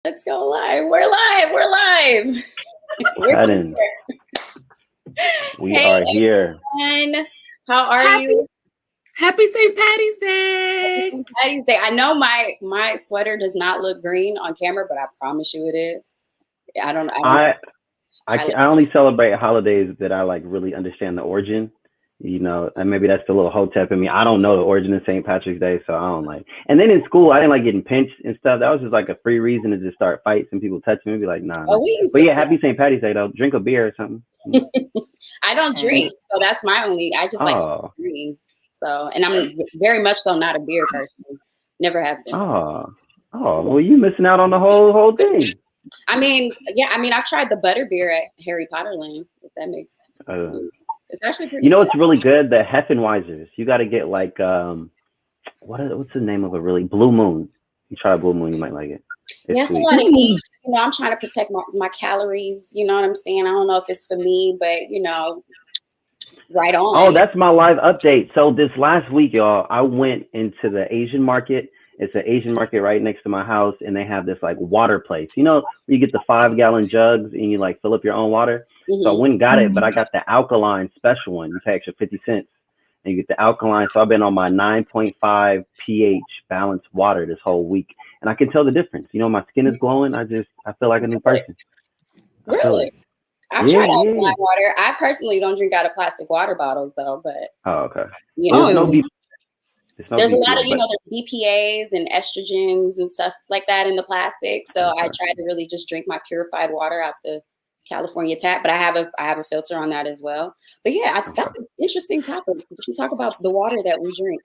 Let's go live. We're live. We're live. We're we are here. Everyone. How are you? Happy St. Patty's Day. St. Patty's Day. I know my sweater does not look green on camera, but I promise you it is. I only celebrate holidays that I like really understand the origin. You know, and maybe that's the little hotep in me. I don't know the origin of St. Patrick's Day, so I don't like. And then in school, I didn't like getting pinched and stuff. That was just like a free reason to just start fights and people touching me. Be like, nah. But yeah, happy St. Patty's Day though. Drink a beer or something. I don't drink, so that's my only. I just like to drink. So, and I'm very much so not a beer person. Never have been. Well, you missing out on the whole thing. I mean, I've tried the butter beer at Harry Potter Land. If that makes. It's actually pretty. You know, it's really good. The Heffenweisers. You got to get like what's the name of a really Blue Moon? You try Blue Moon, you might like it. It's a lot of meat. You know, I'm trying to protect my calories. You know what I'm saying? I don't know if it's for me, but you know, right on. Oh, that's my live update. So this last week, y'all, I went into the Asian market. It's an Asian market right next to my house, and they have this like water place. You know, you get the 5-gallon jugs and you like fill up your own water. Mm-hmm. So I went and got it, but I got the alkaline special one. You pay extra 50 cents and you get the alkaline. So I've been on my 9.5 pH balanced water this whole week, and I can tell the difference. You know, my skin is glowing. I feel like a new person. Really? I've tried alkaline water. I personally don't drink out of plastic water bottles though, but okay. You know, there's a lot of, there's BPAs and estrogens and stuff like that in the plastic. So I try to really just drink my purified water out the California tap, but I have a filter on that as well. But yeah, that's an interesting topic. We should talk about the water that we drink.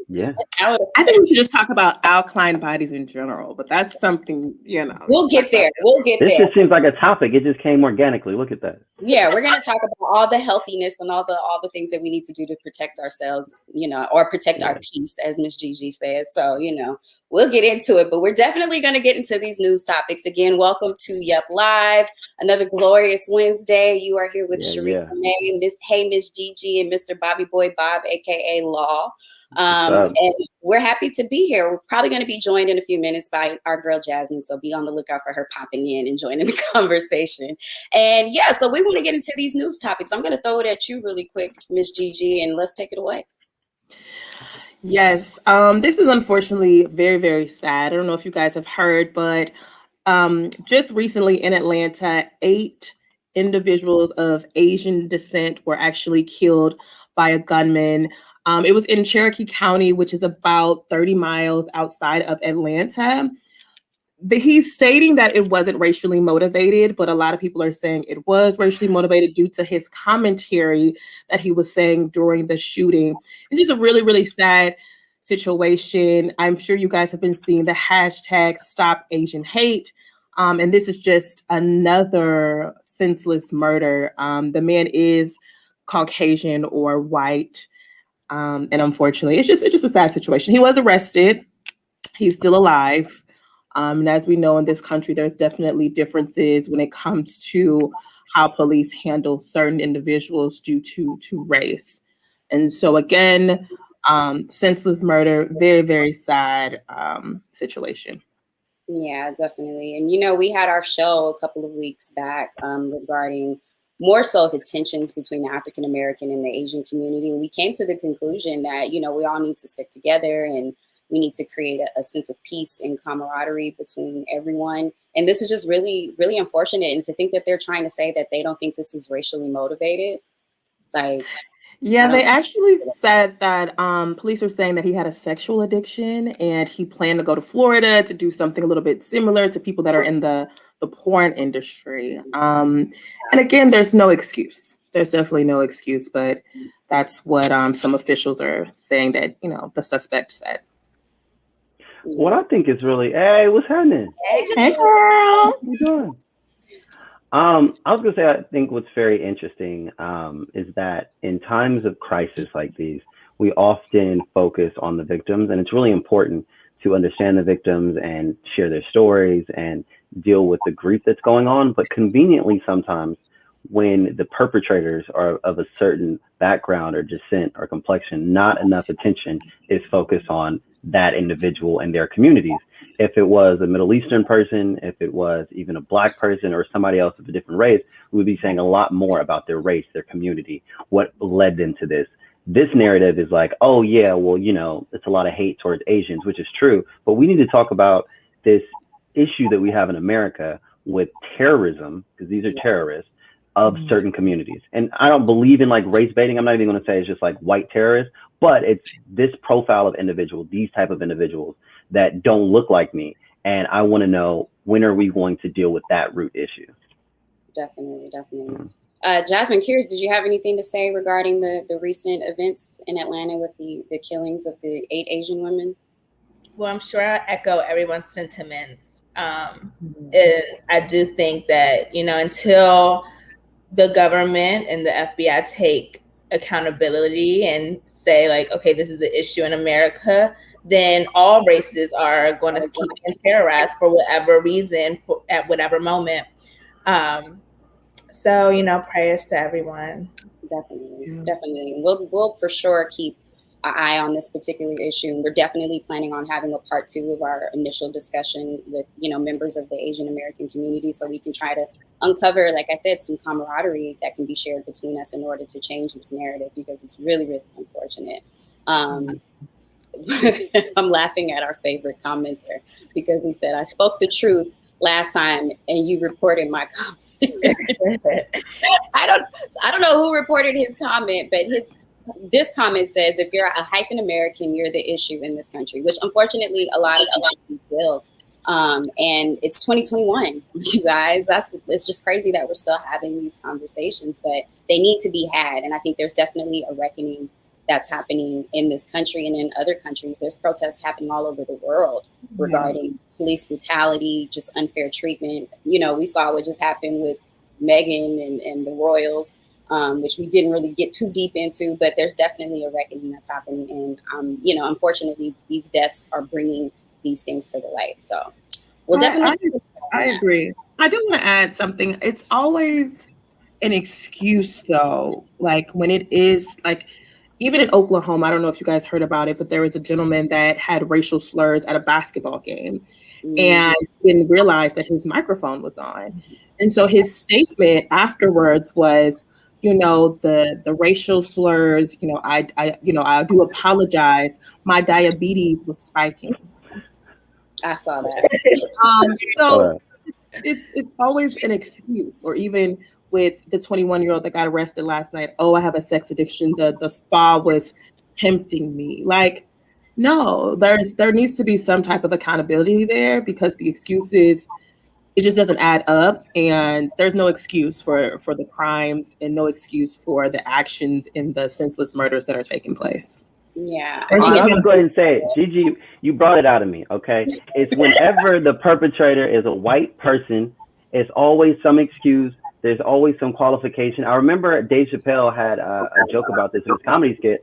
Yeah. I think we should just talk about alkaline bodies in general, but that's something, you know. We'll get there. This just seems like a topic. It just came organically. Look at that. Yeah, we're gonna talk about all the healthiness and all the things that we need to do to protect ourselves, you know, or protect our peace, as Miss Gigi says. So, you know, we'll get into it, but we're definitely gonna get into these news topics. Again, welcome to Yep Live, another glorious Wednesday. You are here with Sharika May, Miss Gigi, and Mr. Bobby Boy Bob, aka Law. And we're happy to be here. We're probably going to be joined in a few minutes by our girl Jasmine, so be on the lookout for her popping in and joining the conversation. And yeah, so we want to get into these news topics. I'm going to throw it at you really quick, Miss Gigi, and let's take it away. Yes, this is unfortunately very, very sad. I don't know if you guys have heard, but just recently in Atlanta, 8 individuals of Asian descent were actually killed by a gunman. It was in Cherokee County, which is about 30 miles outside of Atlanta. He's stating that it wasn't racially motivated, but a lot of people are saying it was racially motivated due to his commentary that he was saying during the shooting. It's just a really, really sad situation. I'm sure you guys have been seeing the hashtag Stop Asian Hate. And this is just another senseless murder. The man is Caucasian or white. And unfortunately, it's just a sad situation. He was arrested. He's still alive. And as we know in this country, there's definitely differences when it comes to how police handle certain individuals due to race. And so again, senseless murder, very, very sad situation. Yeah, definitely. And, you know, we had our show a couple of weeks back regarding more so the tensions between the African American and the Asian community. And we came to the conclusion that, you know, we all need to stick together and we need to create a sense of peace and camaraderie between everyone. And this is just really, really unfortunate. And to think that they're trying to say that they don't think this is racially motivated. Like, yeah, they actually said that police are saying that he had a sexual addiction and he planned to go to Florida to do something a little bit similar to people that are in the porn industry. And again, there's no excuse. There's definitely no excuse, but that's what some officials are saying that, you know, the suspect said. What I think is really, hey, what's happening? Hey, girl. What you doing? I was gonna say, I think what's very interesting is that in times of crisis like these, we often focus on the victims, and it's really important to understand the victims and share their stories and deal with the grief that's going on. But conveniently, sometimes when the perpetrators are of a certain background or descent or complexion, not enough attention is focused on that individual and their communities. If it was a Middle Eastern person, if it was even a Black person or somebody else of a different race, we would be saying a lot more about their race, their community, what led them to this. This narrative is like, oh yeah, well, it's a lot of hate towards Asians, which is true, but we need to talk about this issue that we have in America with terrorism, because these are terrorists of certain communities. And I don't believe in like race baiting. I'm not even going to say it's just like white terrorists, but it's this profile of individuals, these type of individuals that don't look like me. And I want to know, when are we going to deal with that root issue? Definitely. Jasmine, curious, did you have anything to say regarding the recent events in Atlanta with the killings of the 8 Asian women? Well, I'm sure I echo everyone's sentiments. And I do think that, until the government and the FBI take accountability and say like, okay, this is an issue in America, then all races are going to keep getting terrorized for whatever reason, at whatever moment. So, prayers to everyone. Definitely. We'll for sure keep an eye on this particular issue. We're definitely planning on having a part 2 of our initial discussion with, members of the Asian American community, so we can try to uncover, like I said, some camaraderie that can be shared between us in order to change this narrative, because it's really, really unfortunate. I'm laughing at our favorite commenter because he said, I spoke the truth last time and you reported my comment. I don't know who reported his comment, but this comment says, if you're a hyphen American, you're the issue in this country, which unfortunately a lot of people will. And it's 2021, you guys. It's just crazy that we're still having these conversations, but they need to be had. And I think there's definitely a reckoning that's happening in this country and in other countries. There's protests happening all over the world regarding police brutality, just unfair treatment. We saw what just happened with Meghan and the royals, which we didn't really get too deep into, but there's definitely a reckoning that's happening. And, unfortunately, these deaths are bringing these things to the light. So we'll definitely. I agree. I do want to add something. It's always an excuse, though, like when it is like, even in Oklahoma, I don't know if you guys heard about it, but there was a gentleman that had racial slurs at a basketball game and didn't realize that his microphone was on. And so his statement afterwards was, the racial slurs, I do apologize. My diabetes was spiking. I saw that. So it's always an excuse. Or even with the 21-year-old that got arrested last night. Oh, I have a sex addiction. The spa was tempting me. Like, no, there needs to be some type of accountability there, because the excuses, it just doesn't add up. And there's no excuse for the crimes and no excuse for the actions and the senseless murders that are taking place. Yeah. I'm going to go ahead and say it. Gigi, you brought it out of me, okay? It's whenever the perpetrator is a white person, it's always some excuse. There's always some qualification. I remember Dave Chappelle had a joke about this in his comedy skit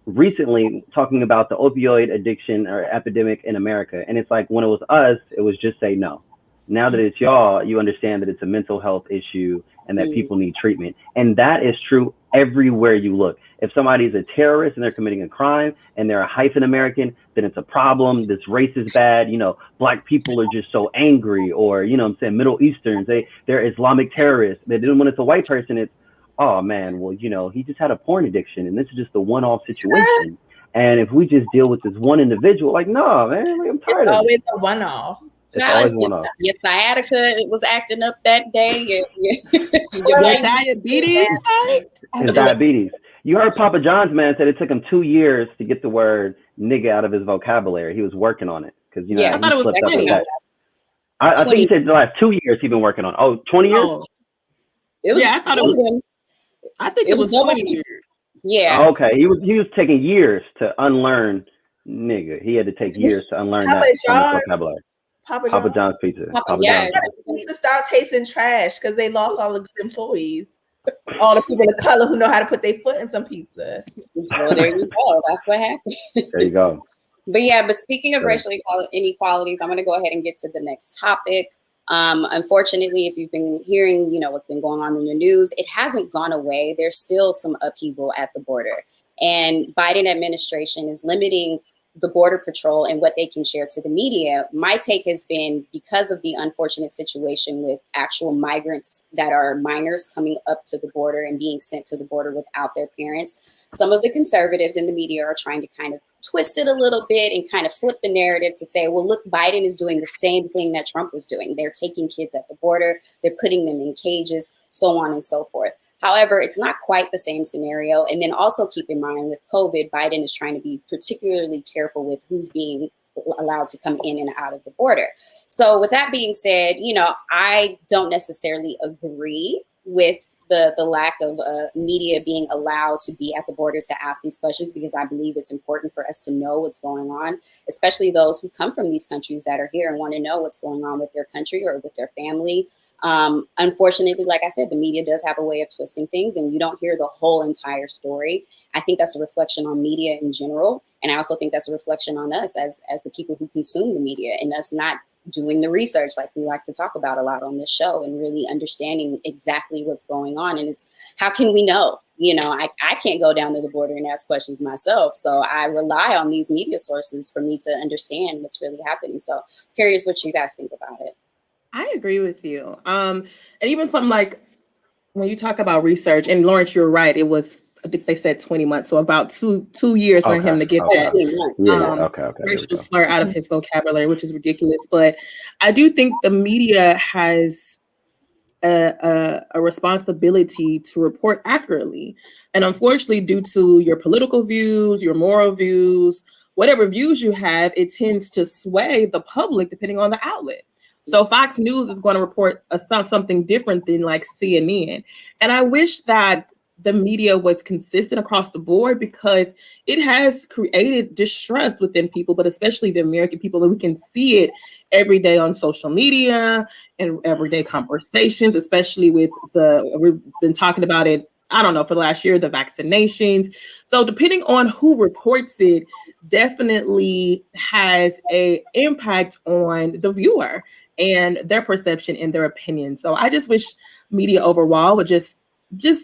recently, talking about the opioid addiction or epidemic in America. And it's like, when it was us, it was just say no. Now that it's y'all, you understand that it's a mental health issue and that people need treatment. And that is true everywhere you look. If somebody's a terrorist and they're committing a crime and they're a hyphen American, then it's a problem. This race is bad. Black people are just so angry, or, Middle Easterns, they're Islamic terrorists. Then when it's a white person, it's, oh man, well, he just had a porn addiction and this is just a one-off situation. And if we just deal with this one individual, like, no, man, I'm tired of it. Always a one-off. It's always one-off. Your sciatica was acting up that day. Your diabetes. And diabetes. You heard Papa John's man said it took him 2 years to get the word nigga out of his vocabulary. He was working on it because I thought it was 20. I think he said the last 2 years he's been working on it. Oh, 20 years? Oh. I thought it was. I think it was 20 years. Yeah. Oh, okay. He was taking years to unlearn nigga. He had to take years to unlearn that from his vocabulary. Papa John's pizza. Pizza start tasting trash because they lost all the good employees. All the people of color who know how to put their foot in some pizza. Well, there you go. That's what happened. There you go. But speaking of racial inequalities, I'm going to go ahead and get to the next topic. Unfortunately, if you've been hearing, what's been going on in the news, it hasn't gone away. There's still some upheaval at the border. And Biden administration is limiting the Border Patrol and what they can share to the media. My take has been, because of the unfortunate situation with actual migrants that are minors coming up to the border and being sent to the border without their parents, some of the conservatives in the media are trying to kind of twist it a little bit and kind of flip the narrative to say, well, look, Biden is doing the same thing that Trump was doing. They're taking kids at the border, they're putting them in cages, so on and so forth. However, it's not quite the same scenario. And then also keep in mind, with COVID, Biden is trying to be particularly careful with who's being allowed to come in and out of the border. So with that being said, I don't necessarily agree with the lack of media being allowed to be at the border to ask these questions, because I believe it's important for us to know what's going on, especially those who come from these countries that are here and want to know what's going on with their country or with their family. Unfortunately, like I said, the media does have a way of twisting things, and you don't hear the whole entire story. I think that's a reflection on media in general. And I also think that's a reflection on us as the people who consume the media, and us not doing the research like we like to talk about a lot on this show, and really understanding exactly what's going on. And it's, how can we know? I can't go down to the border and ask questions myself. So I rely on these media sources for me to understand what's really happening. So I'm curious what you guys think about it. I agree with you. And even from when you talk about research, and Lawrence, you're right. It was, I think they said 20 months. So about two years for him to get that racial slur out of his vocabulary, which is ridiculous. But I do think the media has a responsibility to report accurately. And unfortunately, due to your political views, your moral views, whatever views you have, it tends to sway the public depending on the outlet. So Fox News is going to report something different than CNN. And I wish that the media was consistent across the board, because it has created distrust within people, but especially the American people. And we can see it every day on social media and everyday conversations, especially with we've been talking about it, I don't know, for the last year, the vaccinations. So depending on who reports it, definitely has an impact on the viewer and their perception and their opinion. So I just wish media overall would just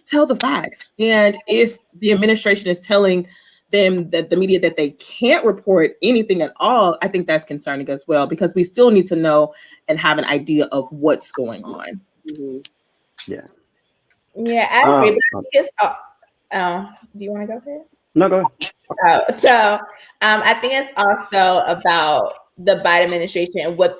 tell the facts. And if the administration is telling them, that the media, that they can't report anything at all, I think that's concerning as well, because we still need to know and have an idea of what's going on. Mm-hmm. Yeah. Yeah, I agree. But I think it's, do you want to go ahead? No, go ahead. So I think it's also about the Biden administration and what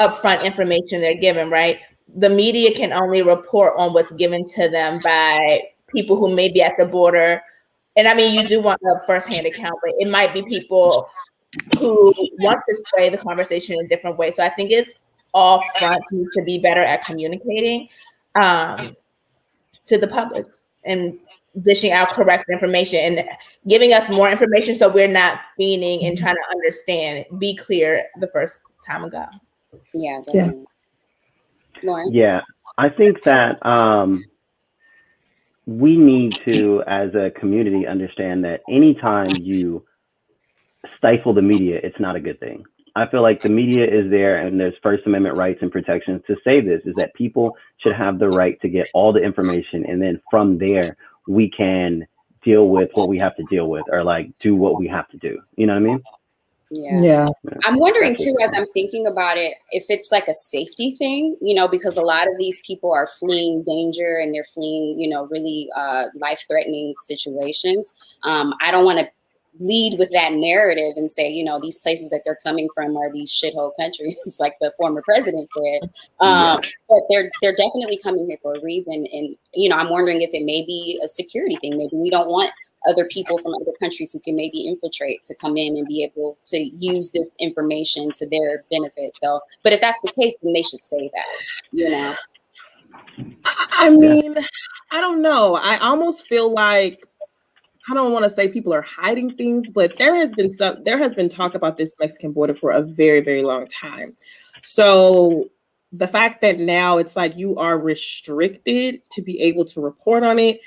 upfront information they're given, right? The media can only report on what's given to them by people who may be at the border. And I mean, you do want a firsthand account, but it might be people who want to sway the conversation in a different way. So I think it's all fronts need to be better at communicating to the public and dishing out correct information and giving us more information, so we're not fiending and trying to understand, be clear the first time ago. Yeah. Definitely. Lauren? Yeah, I think that we need to, as a community, understand that anytime you stifle the media, it's not a good thing. I feel like the media is there, and there's First Amendment rights and protections to say this, is that people should have the right to get all the information, and then from there we can deal with what we have to deal with, or do what we have to do. You know what I mean? Yeah. I'm wondering too, as I'm thinking about it, if it's like a safety thing, because a lot of these people are fleeing danger and they're fleeing, really life-threatening situations. I don't want to lead with that narrative and say, these places that they're coming from are these shithole countries, like the former president said. But they're definitely coming here for a reason. And, I'm wondering if it may be a security thing. Maybe we don't want other people from other countries who can maybe infiltrate to come in and be able to use this information to their benefit. So, but if that's the case, then they should say that, I mean, I don't know. I almost feel like, I don't want to say people are hiding things, but there has been talk about this Mexican border for a very, very long time. So the fact that now it's like you are restricted to be able to report on it,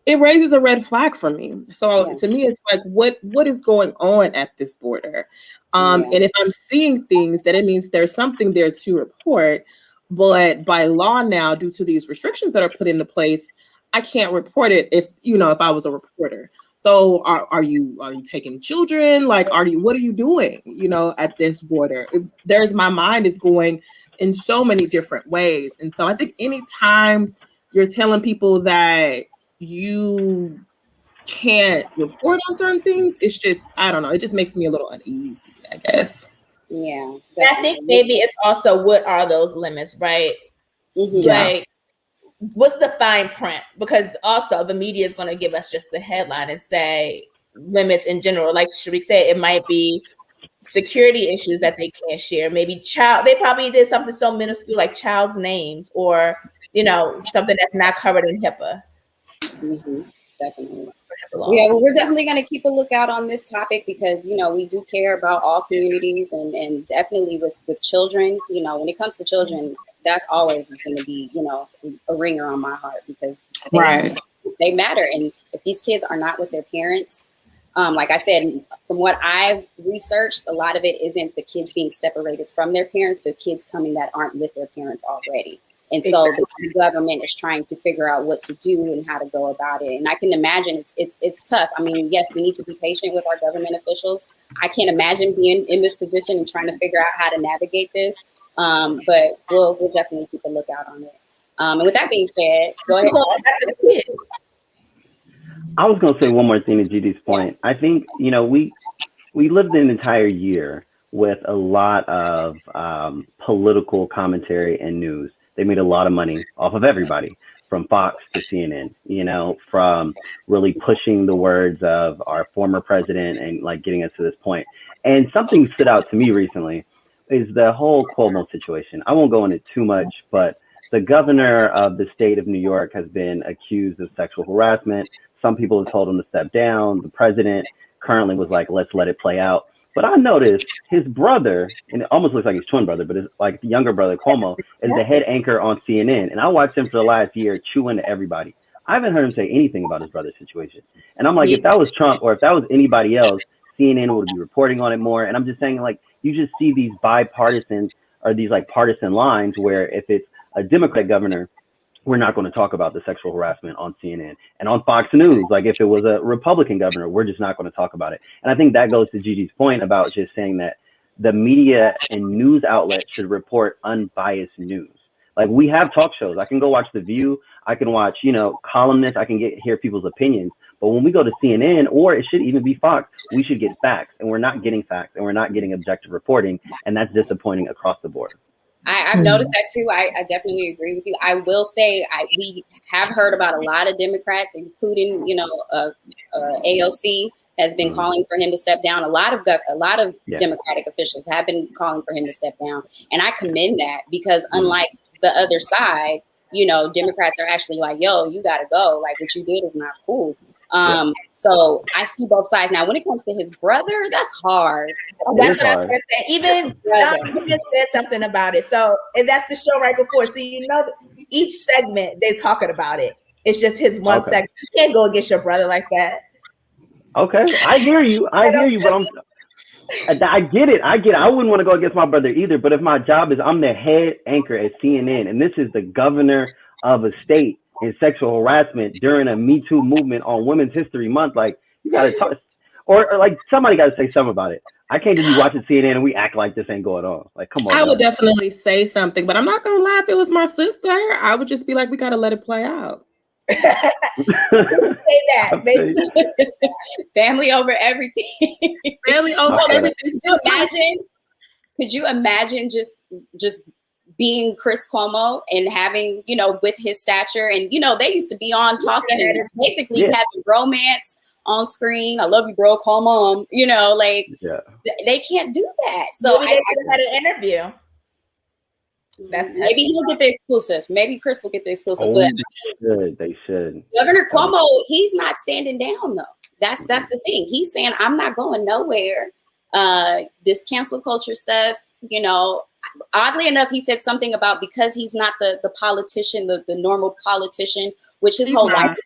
it raises a red flag for me. So to me, it's like, what is going on at this border? And if I'm seeing things, then it means there's something there to report. But by law now, due to these restrictions that are put into place, I can't report it if I was a reporter. So are you taking children? Like, what are you doing, at this border? My mind is going in so many different ways. And so I think anytime you're telling people that you can't report on certain things, it's just, I don't know, it just makes me a little uneasy, I guess. Yeah. I think maybe it's also, what are those limits, right? Mm-hmm. Like, what's the fine print? Because also the media is going to give us just the headline and say limits in general. Like Shariq said, it might be security issues that they can't share. Maybe they probably did something so minuscule like child's names, or something that's not covered in HIPAA. Mm-hmm. Definitely. Yeah, well, we're definitely going to keep a lookout on this topic because, we do care about all communities and definitely with children, when it comes to children, that's always going to be, a ringer on my heart because they matter. And if these kids are not with their parents, like I said, from what I've researched, a lot of it isn't the kids being separated from their parents, but kids coming that aren't with their parents already. And so the government is trying to figure out what to do and how to go about it. And I can imagine it's tough. I mean, yes, we need to be patient with our government officials. I can't imagine being in this position and trying to figure out how to navigate this. But we'll definitely keep a lookout on it. And with that being said, go ahead. I was going to say one more thing to Gigi's point. I think, we lived an entire year with a lot of political commentary and news. They made a lot of money off of everybody, from Fox to CNN, from really pushing the words of our former president and like getting us to this point. And something stood out to me recently is the whole Cuomo situation. I won't go into too much, but the governor of the state of New York has been accused of sexual harassment. Some people have told him to step down. The president currently was like, let's let it play out. But I noticed his brother, and it almost looks like his twin brother, but his like younger brother, Cuomo, is the head anchor on CNN. And I watched him for the last year chew into everybody. I haven't heard him say anything about his brother's situation. And I'm like, if that was Trump or if that was anybody else, CNN would be reporting on it more. And I'm just saying, like, you just see these bipartisan or these like partisan lines where if it's a Democrat governor, we're not going to talk about the sexual harassment on CNN and on Fox News. Like if it was a Republican governor, we're just not going to talk about it. And I think that goes to Gigi's point about just saying that the media and news outlets should report unbiased news. Like we have talk shows. I can go watch The View. I can watch, columnists. I can hear people's opinions. But when we go to CNN, or it should even be Fox, we should get facts. And we're not getting facts, and we're not getting objective reporting. And that's disappointing across the board. I've noticed that too. I definitely agree with you. I will say we have heard about a lot of Democrats, including AOC has been calling for him to step down. A lot of Democratic officials have been calling for him to step down, and I commend that because unlike the other side, Democrats are actually like, "Yo, you got to go. Like what you did is not cool." So I see both sides. Now, when it comes to his brother, that's hard. That's what I was going to say. Even you just said something about it. So, and that's the show right before. So, each segment they're talking about it. It's just his one segment. You can't go against your brother like that. Okay, I hear you. But I get it. I wouldn't want to go against my brother either. But if my job is I'm the head anchor at CNN, and this is the governor of a state and sexual harassment during a Me Too movement on Women's History Month, like you gotta talk, or like somebody gotta say something about it. I can't just be watching CNN and we act like this ain't going on. Like, come on. I would definitely say something, but I'm not gonna lie. If it was my sister, I would just be like, we gotta let it play out. Say that, baby. Family over everything. Family over everything. Could you imagine just being Chris Cuomo and having, with his stature and, they used to be on talking and basically having romance on screen. I love you, bro. Call mom, they can't do that. So maybe I had an interview. Maybe he'll get the exclusive. Maybe Chris will get the exclusive. They should. Governor Cuomo, he's not standing down though. That's the thing. He's saying, I'm not going nowhere. This cancel culture stuff, oddly enough, he said something about because he's not the politician, the normal politician, which his whole life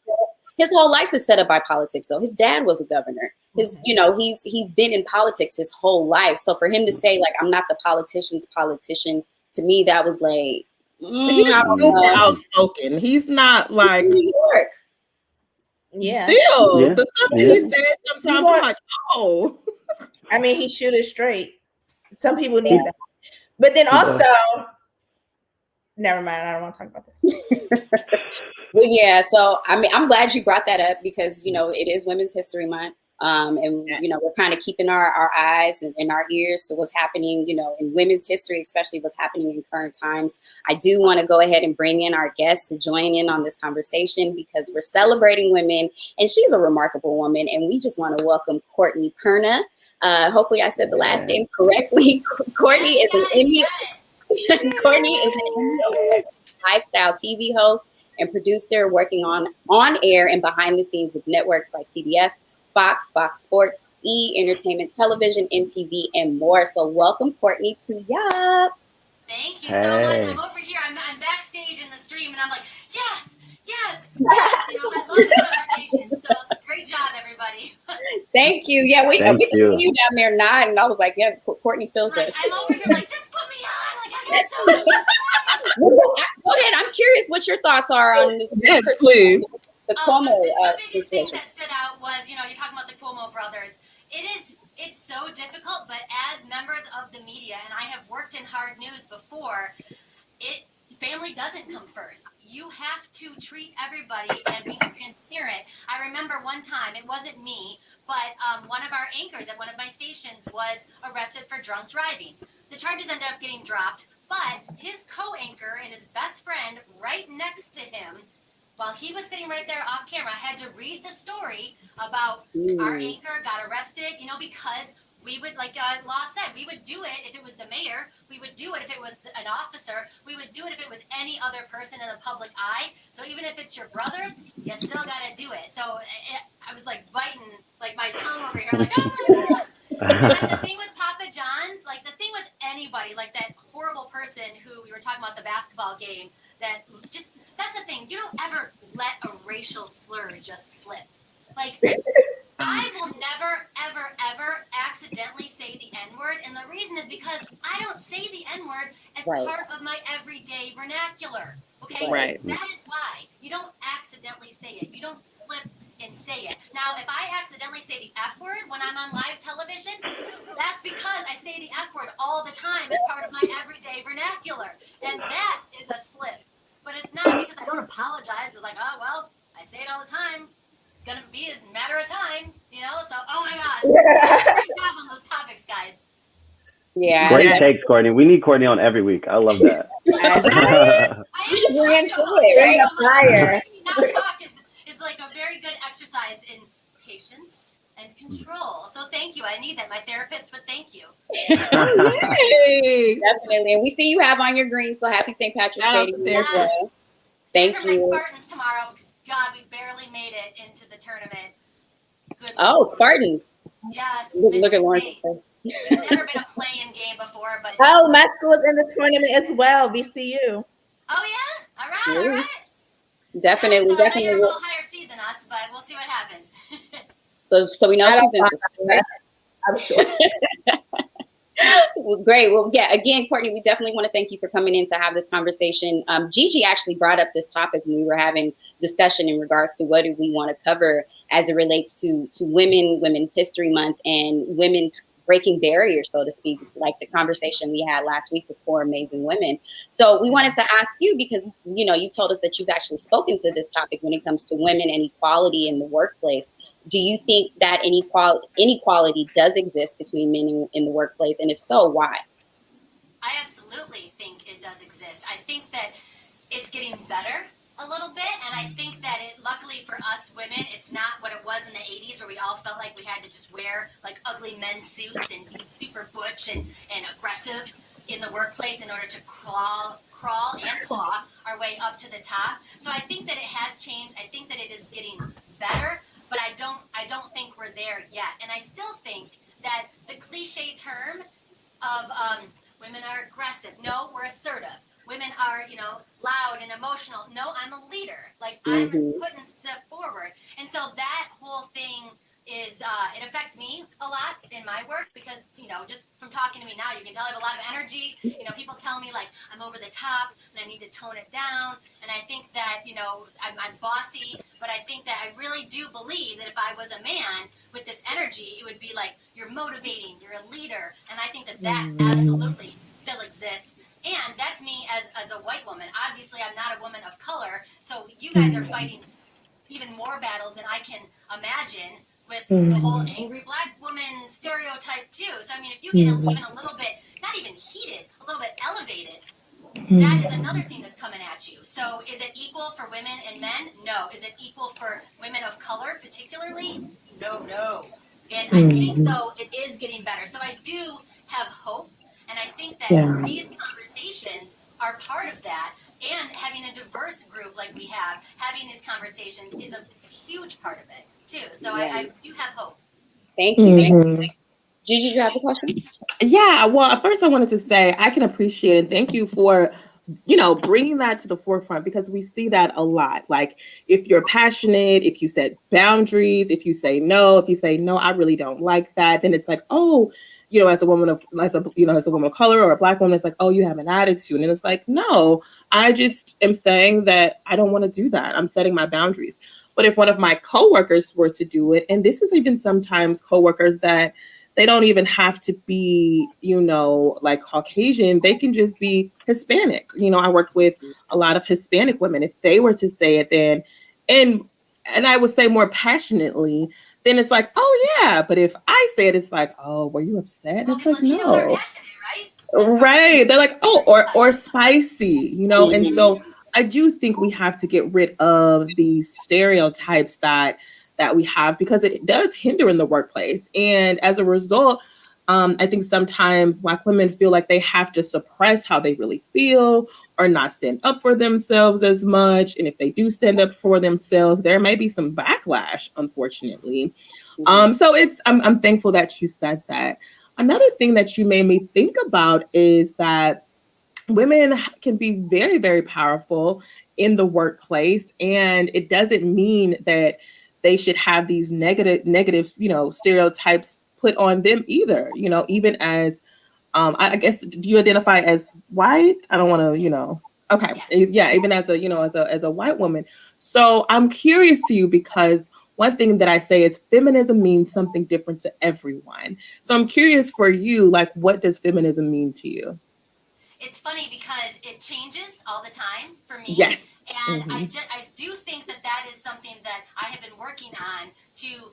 is set up by politics though. His dad was a governor. He's been in politics his whole life. So for him to say like, I'm not the politician's politician, to me, that was like, he's super outspoken. He's not like New York. Yeah. Still, Yeah. the stuff that Yeah. he said sometimes, I'm like, oh. I mean, he shoot it straight. Some people need that. But then also, never mind. I don't want to talk about this. Well, yeah. So, I mean, I'm glad you brought that up because, you know, it is Women's History Month. And, you know, we're kind of keeping our eyes and our ears to what's happening, you know, in women's history, especially what's happening in current times. I do want to go ahead and bring in our guest to join in on this conversation because we're celebrating women and she's a remarkable woman. And we just want to welcome Courtney Perna. Hopefully I said the last name correctly. Courtney is an Emmy. Courtney is an Emmy award lifestyle TV host and producer working on air and behind the scenes with networks like CBS, Fox, Fox Sports, Entertainment Television, MTV, and more. So welcome, Courtney, to Yup. Thank you so much. I'm over here. I'm backstage in the stream, and I'm like, yes. You know, I love the conversation. So great job, everybody. Thank you. Yeah, we can see you down there nodding. I was like, yeah, Courtney filtered us. I'm over here like, just put me on. Like, I got so much to say. Go ahead. I'm curious what your thoughts are on this. Yes, please. The Cuomo. The two biggest things that stood out was, you know, you're talking about the Cuomo brothers. It's so difficult, but as members of the media, and I have worked in hard news before, family doesn't come first. You have to treat everybody and be transparent. I remember one time, it wasn't me, but one of our anchors at one of my stations was arrested for drunk driving. The charges ended up getting dropped, but his co-anchor and his best friend right next to him, while he was sitting right there off camera, had to read the story about our anchor got arrested, you know, because we would, like Law said, we would do it if it was the mayor. We would do it if it was an officer. We would do it if it was any other person in the public eye. So even if it's your brother, you still got to do it. So I was like biting like my tongue over here, like, oh my gosh. And the thing with Papa John's, like the thing with anybody, like that horrible person who we were talking about the basketball game, that's the thing. You don't ever let a racial slur just slip. Like, I will never, ever, ever accidentally say the N-word. And the reason is because I don't say the N-word as part of my everyday vernacular. Okay? Right. That is why. You don't accidentally say it. You don't slip and say it. Now, if I accidentally say the F word when I'm on live television, that's because I say the F word all the time as part of my everyday vernacular. And that is a slip. But it's not because I don't apologize. It's like, oh, well, I say it all the time. It's going to be a matter of time, you know? So, oh my gosh. Great job on those topics, guys. Yeah. Great takes, Courtney. We need Courtney on every week. I love that. Not talk is like a very good exercise in patience and control. So thank you. I need that. My therapist, but thank you. Definitely. And we see you have on your green, so happy St. Patrick's Day to you as well. Thank you. My Spartans tomorrow because, God, we barely made it into the tournament. Good Spartans. Yes. Look at Lawrence. We've never been a play-in game before, but my school's in the tournament as well, VCU. Oh yeah, all right. Definitely, so definitely. You're a little higher seed than us, but we'll see what happens. so we know she's interested. I'm sure. Well, great. Well, yeah, again, Courtney, we definitely want to thank you for coming in to have this conversation. Gigi actually brought up this topic when we were having discussion in regards to what do we want to cover as it relates to Women's History Month and women breaking barriers, so to speak, like the conversation we had last week with 4 amazing women. So we wanted to ask you, because, you know, you've told us that you've actually spoken to this topic when it comes to women and equality in the workplace. Do you think that inequality does exist between men in the workplace? And if so, why? I absolutely think it does exist. I think that it's getting better a little bit, and I think that luckily for us women, it's not what it was in the 80s where we all felt like we had to just wear like ugly men's suits and be super butch and aggressive in the workplace in order to crawl and claw our way up to the top. So I think that it has changed. I think that it is getting better, but I don't think we're there yet. And I still think that the cliche term of women are aggressive. No, we're assertive. Women are, you know, loud and emotional. No, I'm a leader. Like, I'm putting stuff forward. And so that whole thing is, it affects me a lot in my work because, you know, just from talking to me now, you can tell I have a lot of energy. You know, people tell me, like, I'm over the top and I need to tone it down. And I think that, you know, I'm bossy, But I think that I really do believe that if I was a man with this energy, it would be like, you're motivating, you're a leader. And I think that that absolutely still exists. And that's me as a white woman. Obviously, I'm not a woman of color. So you guys are fighting even more battles than I can imagine with the whole angry black woman stereotype too. So I mean, if you get even a little bit, not even heated, a little bit elevated, that is another thing that's coming at you. So is it equal for women and men? No. Is it equal for women of color particularly? No. And I think though it is getting better. So I do have hope, and I think that these conversations are part of that. And having a diverse group like we have, having these conversations is a huge part of it too. So I do have hope. Thank you. Gigi, you have a question? Yeah, well, at first I wanted to say I can appreciate and thank you for, bringing that to the forefront, because we see that a lot. Like, if you're passionate, if you set boundaries, if you say no, I really don't like that, then it's like, oh, as a woman of color or a black woman, it's like, oh, you have an attitude. And it's like, no, I just am saying that I don't want to do that. I'm setting my boundaries. But if one of my coworkers were to do it, and this is even sometimes coworkers that they don't even have to be, like Caucasian. They can just be Hispanic. I worked with a lot of Hispanic women. If they were to say it then, and I would say more passionately, then it's like, oh yeah. But if I say it, it's like, oh, were you upset? Well, it's like, Latinos no. are passionate, right? Right. They're like, oh, or spicy, and so I do think we have to get rid of these stereotypes that we have, because it does hinder in the workplace. And as a result, I think sometimes Black women feel like they have to suppress how they really feel or not stand up for themselves as much. And if they do stand up for themselves, there may be some backlash, unfortunately. So I'm thankful that you said that. Another thing that you made me think about is that women can be very, very powerful in the workplace. And it doesn't mean that they should have these negative, stereotypes put on them either. Even as, I guess, do you identify as white? I don't want to, okay. Yes. Yeah. Even as a white woman. So I'm curious to you, because one thing that I say is feminism means something different to everyone. So I'm curious for you, like, what does feminism mean to you? It's funny because it changes all the time for me. Yes. And I do think that is something that I have been working on to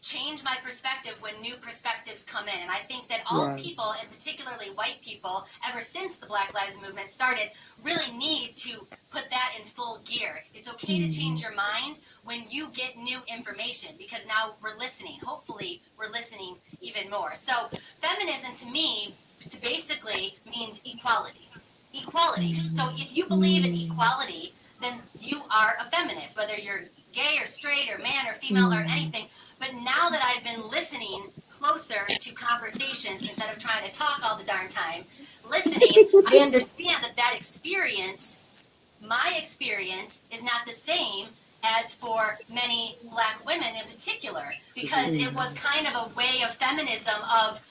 change my perspective when new perspectives come in. And I think that all people, and particularly white people, ever since the Black Lives Movement started, really need to put that in full gear. It's okay to change your mind when you get new information, because now we're listening. Hopefully we're listening even more. So feminism to me basically means equality. So if you believe in equality, then you are a feminist, whether you're gay or straight or man or female or anything. But now that I've been listening closer to conversations instead of trying to talk all the darn time, listening, I understand that experience, my experience, is not the same as for many Black women in particular, because it was kind of a way of feminism of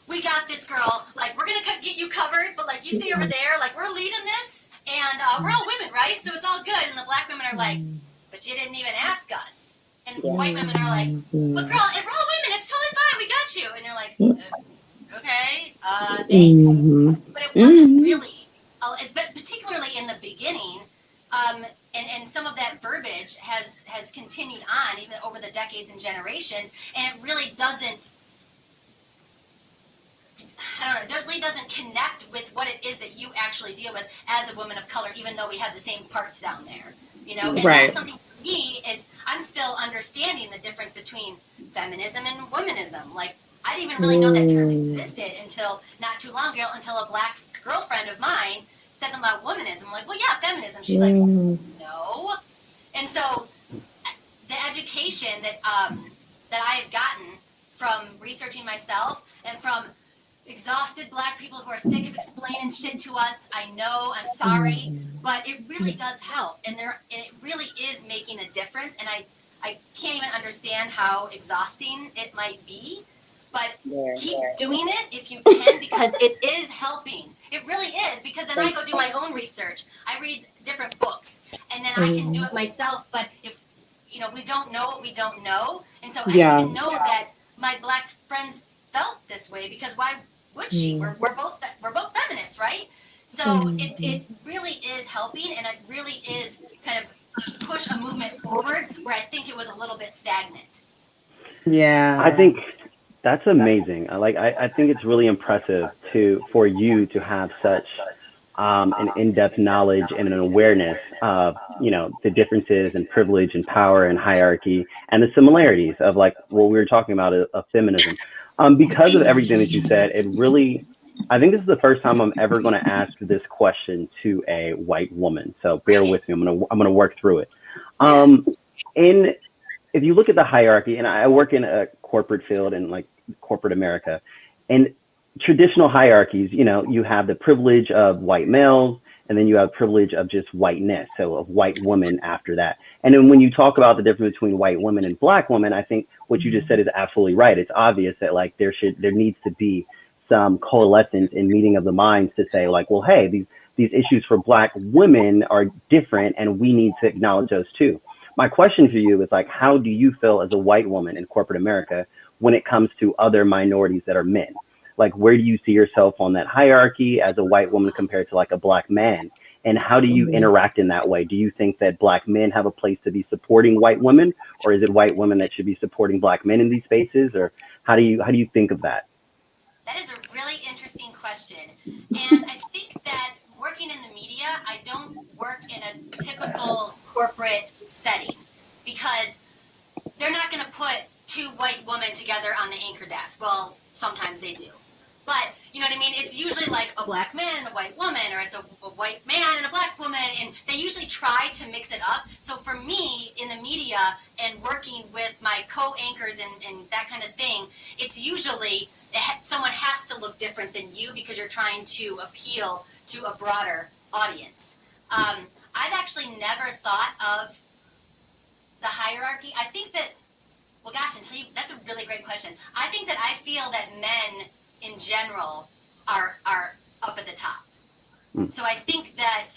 we got this, girl, like, we're gonna get you covered, but like, you stay over there, like, we're leading this, and we're all women, right? So it's all good. And the Black women are like, but you didn't even ask us. And white women are like, but girl, if we're all women, it's totally fine, we got you. And you're like, okay, thanks. But it wasn't really, particularly in the beginning, and some of that verbiage has continued on even over the decades and generations, and it really doesn't, it really doesn't connect with what it is that you actually deal with as a woman of color, even though we have the same parts down there, And that's something for me is I'm still understanding the difference between feminism and womanism. Like, I didn't even really know that term existed until not too long ago, until a Black girlfriend of mine said something about womanism. I'm like, well, yeah, feminism. She's like, no. And so the education that I have gotten from researching myself and from exhausted Black people who are sick of explaining shit to us. I know, I'm sorry, but it really does help, and it really is making a difference. And I can't even understand how exhausting it might be, but keep doing it if you can, because it is helping. It really is, because then I go do my own research. I read different books, and then I can do it myself. But if we don't know what we don't know, and so I didn't even know that my Black friends felt this way, because why would she? We're both feminists, right? So it really is helping, and it really is kind of to push a movement forward where I think it was a little bit stagnant. Yeah, I think that's amazing. I think it's really impressive for you to have such an in-depth knowledge and an awareness of the differences and privilege and power and hierarchy and the similarities of like what we were talking about of feminism. Because of everything that you said, I think this is the first time I'm ever going to ask this question to a white woman. So bear with me. I'm gonna work through it. And if you look at the hierarchy, and I work in a corporate field in like corporate America, and traditional hierarchies, you have the privilege of white males, and then you have privilege of just whiteness, so of white women after that. And then when you talk about the difference between white women and Black women, I think what you just said is absolutely right. It's obvious that like there needs to be some coalescence and meeting of the minds to say like, well, hey, these issues for Black women are different, and we need to acknowledge those too. My question for you is like, how do you feel as a white woman in corporate America when it comes to other minorities that are men? Like, where do you see yourself on that hierarchy as a white woman compared to like a Black man? And how do you interact in that way? Do you think that Black men have a place to be supporting white women, or is it white women that should be supporting Black men in these spaces? Or how do you think of that? That is a really interesting question. And I think that working in the media, I don't work in a typical corporate setting, because they're not going to put two white women together on the anchor desk. Well, sometimes they do. But, you know what I mean? It's usually like a Black man and a white woman, or it's a white man and a Black woman, and they usually try to mix it up. So for me, in the media and working with my co-anchors and that kind of thing, it's usually someone has to look different than you, because you're trying to appeal to a broader audience. I've actually never thought of the hierarchy. I think that, well, gosh, that's a really great question. I think that I feel that men in general are up at the top. So I think that,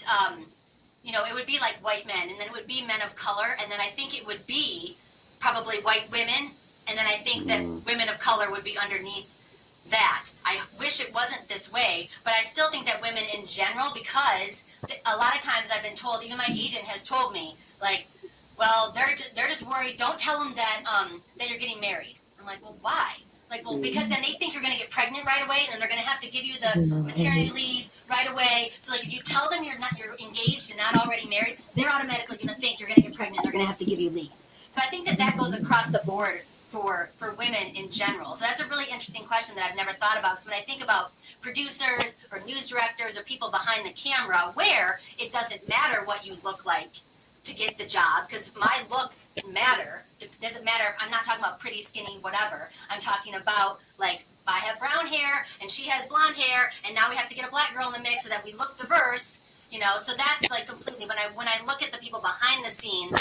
it would be like white men, and then it would be men of color, and then I think it would be probably white women, and then I think that women of color would be underneath that. I wish it wasn't this way, but I still think that women in general, because a lot of times I've been told, even my agent has told me, like, well, they're just worried. Don't tell them that you're getting married. I'm like, well, why? Like, well, because then they think you're going to get pregnant right away, and then they're going to have to give you the maternity leave right away. So, like, if you tell them you're engaged and not already married, they're automatically going to think you're going to get pregnant. They're going to have to give you leave. So I think that goes across the board for women in general. So that's a really interesting question that I've never thought about. Because when I think about producers or news directors or people behind the camera, where it doesn't matter what you look like to get the job, because my looks matter. It doesn't matter. I'm not talking about pretty, skinny, whatever. I'm talking about, like, I have brown hair and she has blonde hair, and now we have to get a Black girl in the mix so that we look diverse. So that's like completely, when I look at the people behind the scenes,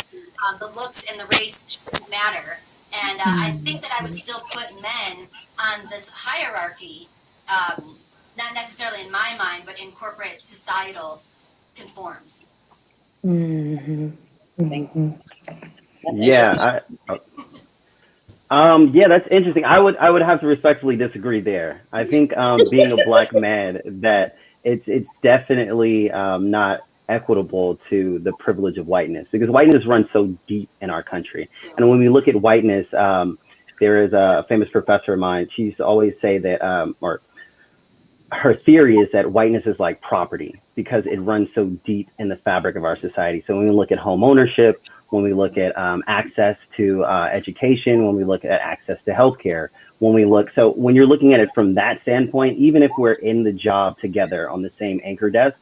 the looks and the race shouldn't matter. And I think that I would still put men on this hierarchy, not necessarily in my mind, but in corporate societal conforms. Yeah, that's interesting. I would have to respectfully disagree there. I think being a Black man, that it's definitely not equitable to the privilege of whiteness, because whiteness runs so deep in our country. And when we look at whiteness, there is a famous professor of mine. She used to always say that, or her theory is that whiteness is like property, because it runs so deep in the fabric of our society. So when we look at home ownership, when we look at access to education, when we look at access to healthcare, when you're looking at it from that standpoint, even if we're in the job together on the same anchor desk,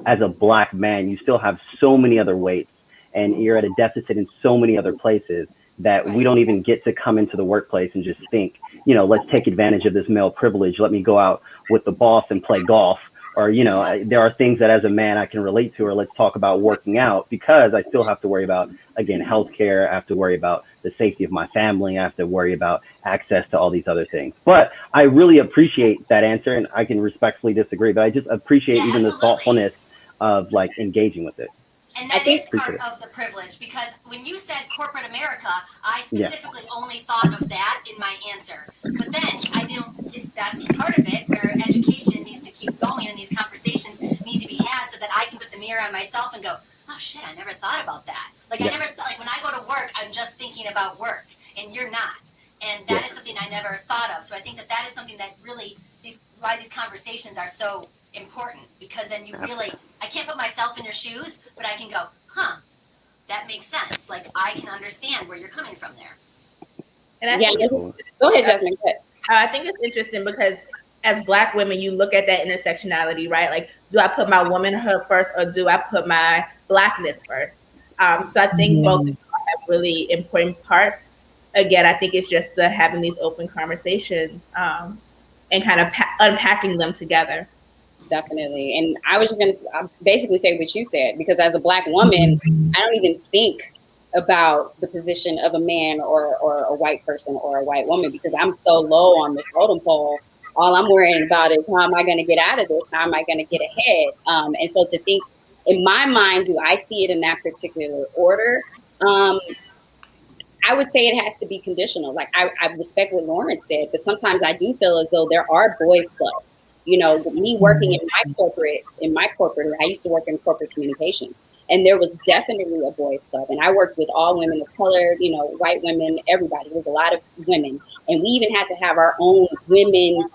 as a Black man, you still have so many other weights, and you're at a deficit in so many other places that we don't even get to come into the workplace and just think, let's take advantage of this male privilege. Let me go out with the boss and play golf or, you know, there are things that as a man I can relate to, or let's talk about working out, because I still have to worry about, again, healthcare. I have to worry about the safety of my family. I have to worry about access to all these other things. But I really appreciate that answer, and I can respectfully disagree, but I just appreciate even the thoughtfulness of like engaging with it. And that is part of the privilege, because when you said corporate America, I specifically only thought of that in my answer. But then I didn't, if that's part of it, where education needs to keep going and these conversations need to be had so that I can put the mirror on myself and go, oh shit, I never thought about that. Like I never thought, like when I go to work, I'm just thinking about work and you're not. And that is something I never thought of. So I think that that is something that really, why these conversations are so important, because then you really, I can't put myself in your shoes, but I can go, that makes sense. Like I can understand where you're coming from there. And I think go ahead, Jasmine. I think it's interesting because as Black women, you look at that intersectionality, right? Like, do I put my womanhood first, or do I put my Blackness first? So I think both have really important parts. Again, I think it's just the having these open conversations and kind of unpacking them together. Definitely. And I was just going to basically say what you said, because as a Black woman, I don't even think about the position of a man or a white person or a white woman, because I'm so low on the totem pole. All I'm worrying about is how am I going to get out of this? How am I going to get ahead? And so to think, in my mind, do I see it in that particular order? I would say it has to be conditional. Like I respect what Lauren said, but sometimes I do feel as though there are boys clubs. You know, me working in my corporate, I used to work in corporate communications, and there was definitely a boys club, and I worked with all women of color, you know, white women, everybody. There was a lot of women, and we even had to have our own women's,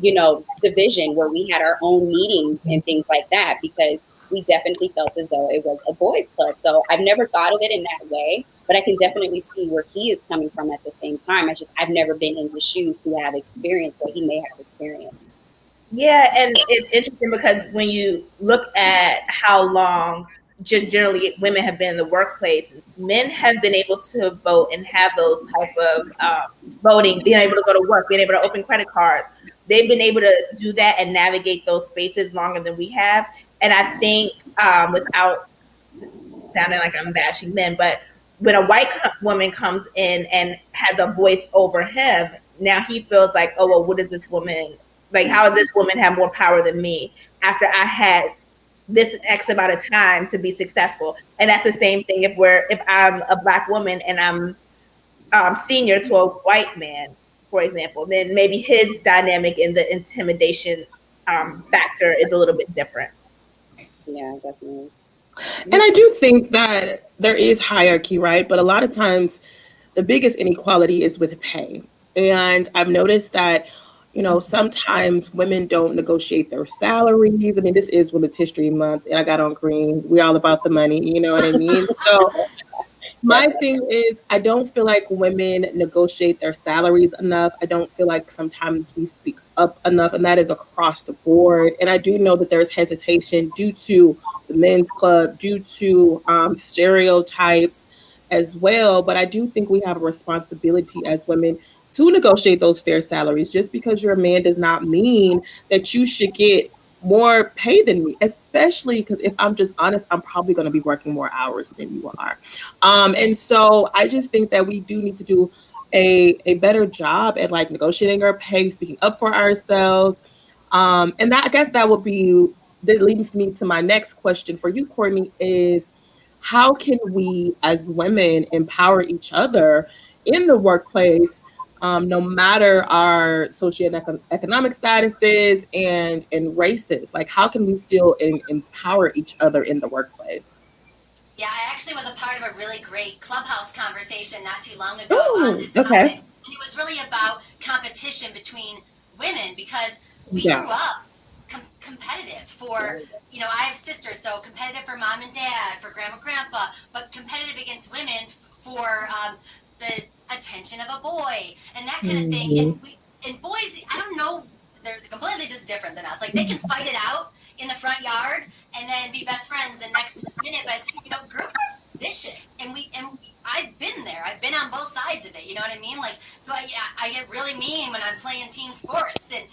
you know, division where we had our own meetings and things like that, because we definitely felt as though it was a boys club. So I've never thought of it in that way, but I can definitely see where he is coming from at the same time. It's just I've never been in his shoes to have experienced what he may have experienced. Yeah, and it's interesting because when you look at how long just generally women have been in the workplace, men have been able to vote and have those type of voting, being able to go to work, being able to open credit cards. They've been able to do that and navigate those spaces longer than we have. And I think without sounding like I'm bashing men, but when a white woman comes in and has a voice over him, now he feels like, oh, well, what is this woman? Like, how does this woman have more power than me after I had this X amount of time to be successful? And that's the same thing if I'm a Black woman and I'm senior to a white man, for example, then maybe his dynamic and the intimidation factor is a little bit different. Yeah, definitely. And I do think that there is hierarchy, right? But a lot of times the biggest inequality is with pay. And I've noticed that, you know, sometimes women don't negotiate their salaries. I mean, this is Women's History Month, and I got on green. We're all about the money, you know what I mean? So my thing is, I don't feel like women negotiate their salaries enough. I don't feel like sometimes we speak up enough, and that is across the board. And I do know that there's hesitation due to the men's club, due to stereotypes as well. But I do think we have a responsibility as women to negotiate those fair salaries. Just because you're a man does not mean that you should get more pay than me, especially because if I'm just honest, I'm probably going to be working more hours than you are. And so I just think that we do need to do a better job at like negotiating our pay, speaking up for ourselves. And that, I guess that leads me to my next question for you, Courtney, is how can we as women empower each other in the workplace, no matter our socioeconomic statuses and races? Like, how can we still empower each other in the workplace? Yeah, I actually was a part of a really great Clubhouse conversation not too long ago on this topic. Okay. And it was really about competition between women, because we grew up competitive for, you know, I have sisters, so competitive for mom and dad, for grandma, grandpa, but competitive against women for the attention of a boy and that kind of thing. And boys, I don't know, they're completely just different than us. Like, they can fight it out in the front yard and then be best friends the next minute. But, you know, girls are vicious, and I've been there. I've been on both sides of it. You know what I mean? Like, so I get really mean when I'm playing team sports, and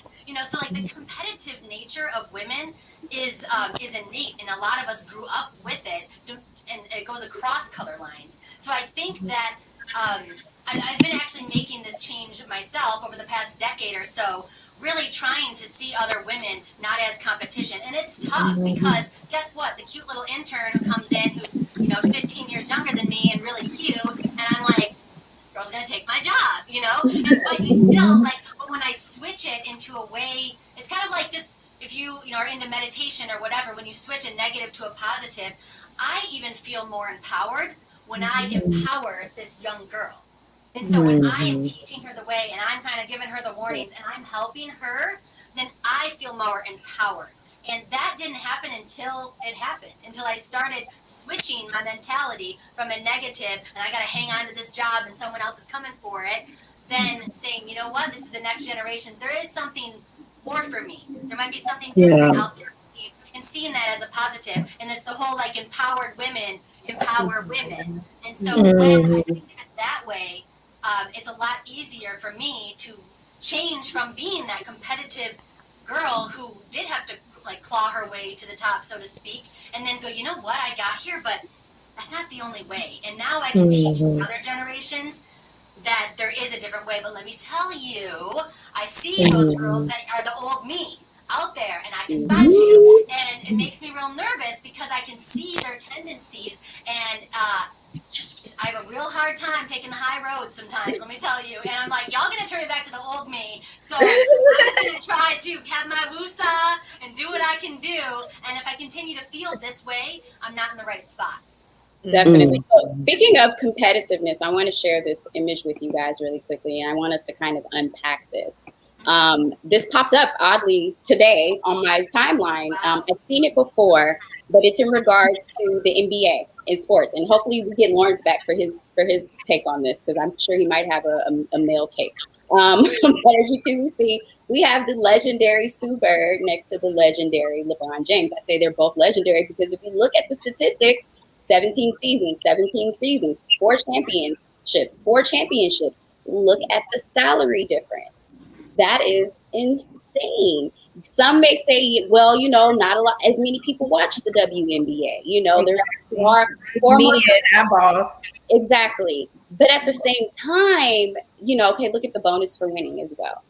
So like the competitive nature of women is innate, and a lot of us grew up with it, and it goes across color lines. So I think that I've been actually making this change myself over the past decade or so, really trying to see other women not as competition. And it's tough because guess what? The cute little intern who comes in who's 15 years younger than me and really cute, and I'm like, this girl's gonna take my job, but you still like, but when I switch it into a way, it's kind of like just if you are into meditation or whatever, when you switch a negative to a positive, I even feel more empowered when I empower this young girl. And so when I am teaching her the way and I'm kind of giving her the warnings and I'm helping her, then I feel more empowered. And that didn't happen until I started switching my mentality from a negative, and I got to hang on to this job and someone else is coming for it, then saying, you know what, this is the next generation. There is something more for me. There might be something different out there for me. And seeing that as a positive. And it's the whole like empowered women empower women. And so when I think of it that way, it's a lot easier for me to change from being that competitive girl who did have to like claw her way to the top, so to speak, and then go, you know what, I got here, but that's not the only way. And now I can teach the other generations that there is a different way. But let me tell you, I see those girls that are the old me out there, and I can spot you, and it makes me real nervous because I can see their tendencies, and I have a real hard time taking the high road sometimes, let me tell you. And I'm like, y'all gonna turn me back to the old me. So I'm just gonna try to have my woosah and do what I can do. And if I continue to feel this way, I'm not in the right spot. Definitely. So speaking of competitiveness, I want to share this image with you guys really quickly, and I want us to kind of unpack this. This popped up oddly today on my timeline. I've seen it before, but it's in regards to the NBA in sports, and hopefully we get Lawrence back for his take on this, because I'm sure he might have a male take. But as you can see, we have the legendary Sue Bird next to the legendary LeBron James. I say they're both legendary because if you look at the statistics, 17 seasons, 4 championships. Look at the salary difference. That is insane. Some may say, well, not a lot, as many people watch the WNBA. There's more eyeballs. Exactly. But at the same time, okay, look at the bonus for winning as well.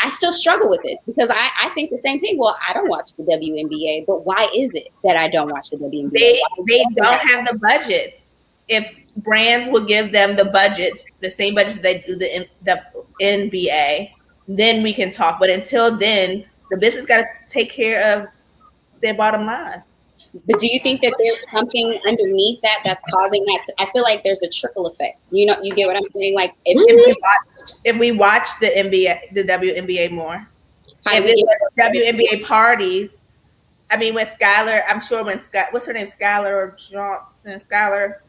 I still struggle with this because I think the same thing. Well, I don't watch the WNBA, but why is it that I don't watch the WNBA? They don't have the budgets. If brands will give them the budgets, the same budgets they do the NBA, then we can talk. But until then, the business got to take care of their bottom line. But do you think that there's something underneath that's causing that? I feel like there's a trickle effect. You get what I'm saying? Like if we watch the NBA, the WNBA more, if it WNBA parties. I mean, when Skylar, I'm sure what's her name, Skylar Johnson, Skylar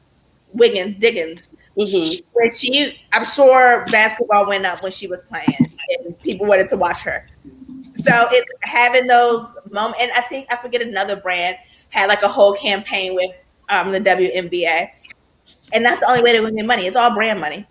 Diggins. When I'm sure basketball went up when she was playing, and people wanted to watch her. So it's having those moments, and I forget another brand had like a whole campaign with the WNBA, and that's the only way they're going to get money. It's all brand money.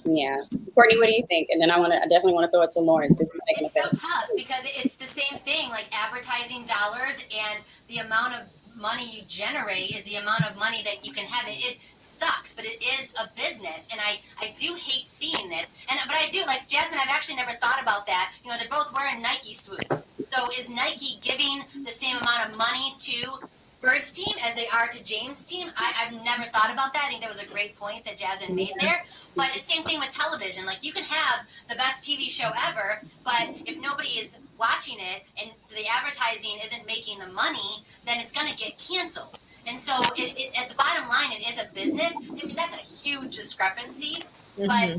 Yeah, Courtney, what do you think? And then I definitely want to throw it to Lawrence because it's so tough because it's the same thing, like advertising dollars and the amount of money you generate is the amount of money that you can have. It sucks, but it is a business, and I do hate seeing this. But I do, like Jasmine, I've actually never thought about that. They're both wearing Nike swoops. So is Nike giving the same amount of money to Bird's team as they are to James' team? I've never thought about that. I think that was a great point that Jasmine made there. But it's the same thing with television. Like, you can have the best TV show ever, but if nobody is watching it and the advertising isn't making the money, then it's going to get canceled. And so at the bottom line, it is a business. I mean, that's a huge discrepancy. But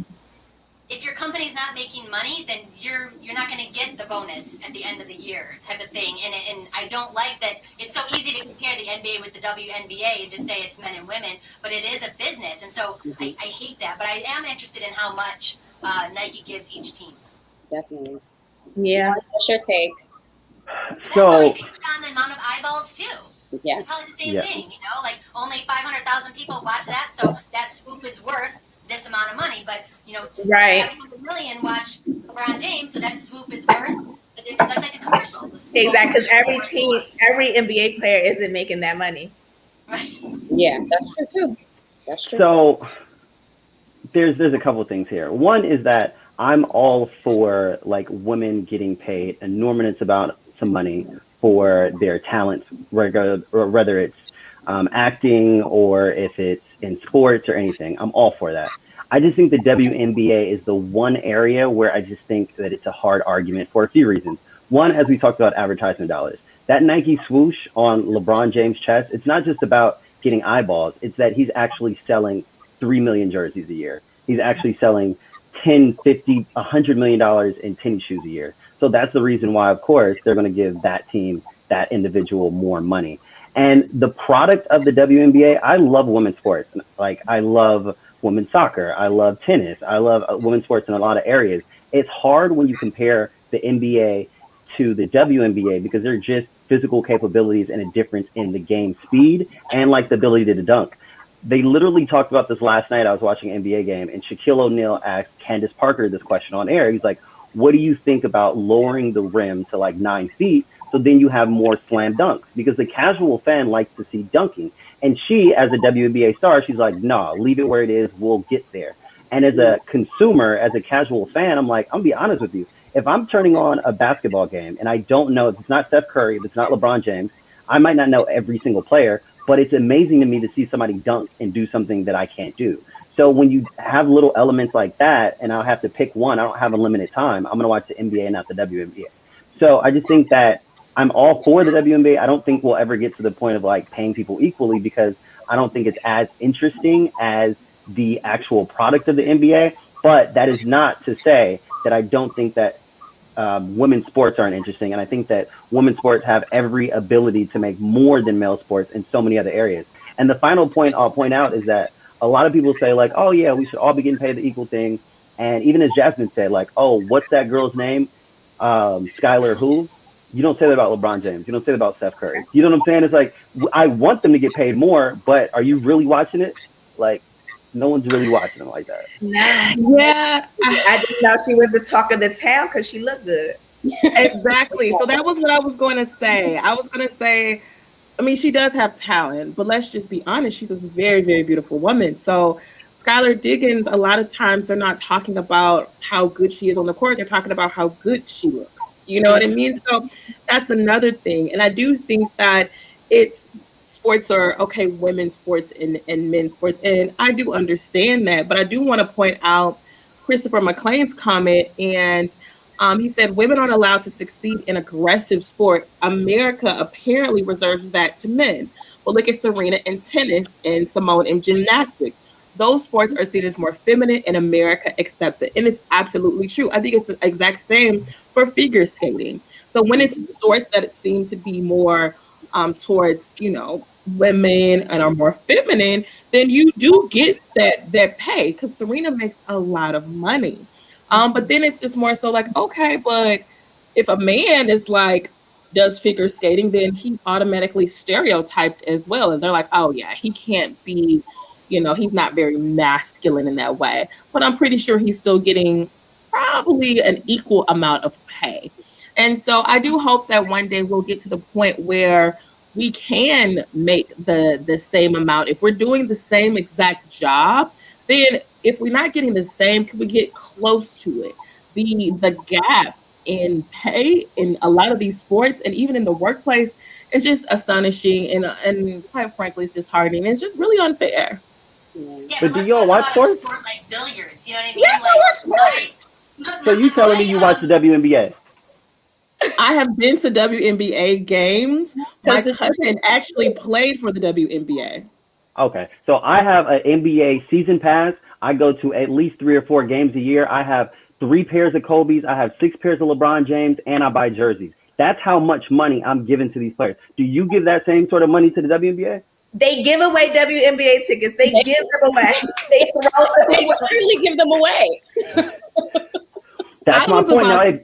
if your company's not making money, then you're not going to get the bonus at the end of the year type of thing. And I don't like that it's so easy to compare the NBA with the WNBA and just say it's men and women, but it is a business. And so I hate that. But I am interested in how much Nike gives each team. Definitely. Yeah. What's your take? That's probably based on the amount of eyeballs, too. Yeah. It's probably the same thing, like only 500,000 people watch that, so that swoop is worth this amount of money, but 700 million watch LeBron James, so that swoop is worth a because that's like a commercial. Exactly, because every NBA player isn't making that money. Right. Yeah, that's true too. That's true. So there's a couple of things here. One is that I'm all for like women getting paid enormous about some money for their talents, whether it's acting or if it's in sports or anything. I'm all for that. I just think the WNBA is the one area where I just think that it's a hard argument for a few reasons. One, as we talked about advertisement dollars, that Nike swoosh on LeBron James' chest, it's not just about getting eyeballs. It's that he's actually selling 3 million jerseys a year. He's actually selling 10, 50, $100 million in tennis shoes a year. So that's the reason why, of course, they're going to give that team, that individual more money. And the product of the WNBA, I love women's sports. Like, I love women's soccer. I love tennis. I love women's sports in a lot of areas. It's hard when you compare the NBA to the WNBA because they're just physical capabilities and a difference in the game speed and like the ability to dunk. They literally talked about this last night. I was watching an NBA game and Shaquille O'Neal asked Candace Parker this question on air. He's like, what do you think about lowering the rim to like 9 feet so then you have more slam dunks? Because the casual fan likes to see dunking. And she, as a WNBA star, she's like, no, leave it where it is. We'll get there. And as a consumer, as a casual fan, I'm like, I'm gonna be honest with you. If I'm turning on a basketball game and I don't know, if it's not Steph Curry, if it's not LeBron James, I might not know every single player, but it's amazing to me to see somebody dunk and do something that I can't do. So when you have little elements like that, and I'll have to pick one, I don't have a limited time, I'm going to watch the NBA, not the WNBA. So I just think that I'm all for the WNBA. I don't think we'll ever get to the point of like paying people equally because I don't think it's as interesting as the actual product of the NBA. But that is not to say that I don't think that women's sports aren't interesting. And I think that women's sports have every ability to make more than male sports in so many other areas. And the final point I'll point out is that a lot of people say like, oh yeah, we should all be getting paid the equal thing. And even as Jasmine said, like, oh, what's that girl's name? Skylar who? You don't say that about LeBron James. You don't say that about Steph Curry. You know what I'm saying? It's like, I want them to get paid more, but are you really watching it? Like, no one's really watching them like that. No. Yeah, I didn't know she was the talk of the town because she looked good. exactly. So that was what I was going to say. I was going to say, I mean, she does have talent, but let's just be honest. She's a very, very beautiful woman. So Skylar Diggins, a lot of times they're not talking about how good she is on the court. They're talking about how good she looks. You know what I mean? So that's another thing. And I do think that it's sports are okay, women's sports and men's sports. And I do understand that. But I do want to point out Christopher McLean's comment. And he said, women aren't allowed to succeed in aggressive sport. America apparently reserves that to men. Well, look at Serena in tennis and Simone in gymnastics. Those sports are seen as more feminine in America accepted. And it's absolutely true. I think it's the exact same for figure skating. So when it's sports that seem to be more towards, you know, women and are more feminine, then you do get that pay because Serena makes a lot of money. But then it's just more so like, okay, but if a man is like, does figure skating, then he's automatically stereotyped as well. And they're like, oh yeah, he can't be, you know, he's not very masculine in that way. But I'm pretty sure he's still getting probably an equal amount of pay. And so I do hope that one day we'll get to the point where we can make the same amount. If we're doing the same exact job, then if we're not getting the same, can we get close to it? The gap in pay in a lot of these sports and even in the workplace is just astonishing and quite frankly, it's disheartening. It's just really unfair. Yeah, But do let's y'all talk watch about sports? sport like billiards. You know what I mean? Yes, I watch sports. So you telling me you watch the WNBA? I have been to WNBA games. My cousin actually played for the WNBA. Okay, so I have an NBA season pass. I go to at least 3 or 4 games a year. I have 3 pairs of Kobe's. I have 6 pairs of LeBron James, and I buy jerseys. That's how much money I'm giving to these players. Do you give that same sort of money to the WNBA? They give away WNBA tickets. They give them away. They throw them They away. really give them away. That's my point.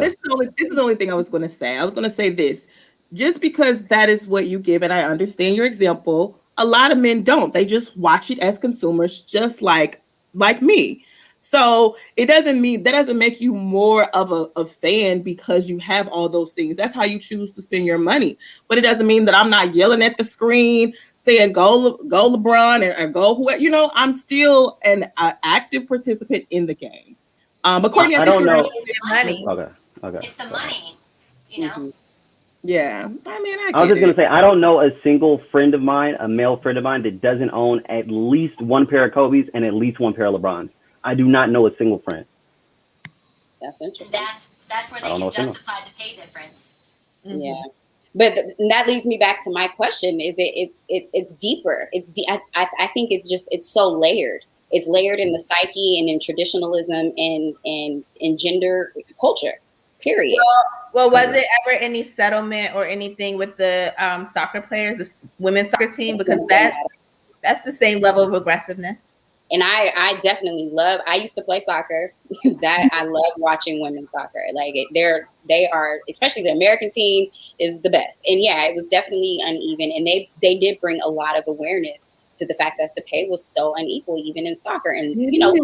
This is the only thing I was going to say. I was going to say this. Just because that is what you give, and I understand your example, a lot of men don't. They just watch it as consumers, just like me. So it doesn't mean that doesn't make you more of a fan because you have all those things. That's how you choose to spend your money. But it doesn't mean that I'm not yelling at the screen saying go LeBron or go whoever. You know, I'm still an active participant in the game. But Courtney, I don't know. Money. Okay. It's the money, you know. Mhm. Yeah, I mean, I was just gonna say I don't know a single friend of mine, a male friend of mine, that doesn't own at least one pair of Kobe's and at least one pair of LeBrons. I do not know a single friend. That's interesting. That's where they I don't know can a single. justify the pay difference. Yeah. But that leads me back to my question: is it's deeper? I think it's so layered. It's layered in the psyche and in traditionalism and in gender culture. Period. Well, was it ever any settlement or anything with the soccer players, the women's soccer team? Because that's the same level of aggressiveness. And I definitely I used to play soccer. That I love watching women's soccer. Like they are, especially the American team is the best. And yeah, it was definitely uneven. And they did bring a lot of awareness to the fact that the pay was so unequal, even in soccer. And you know,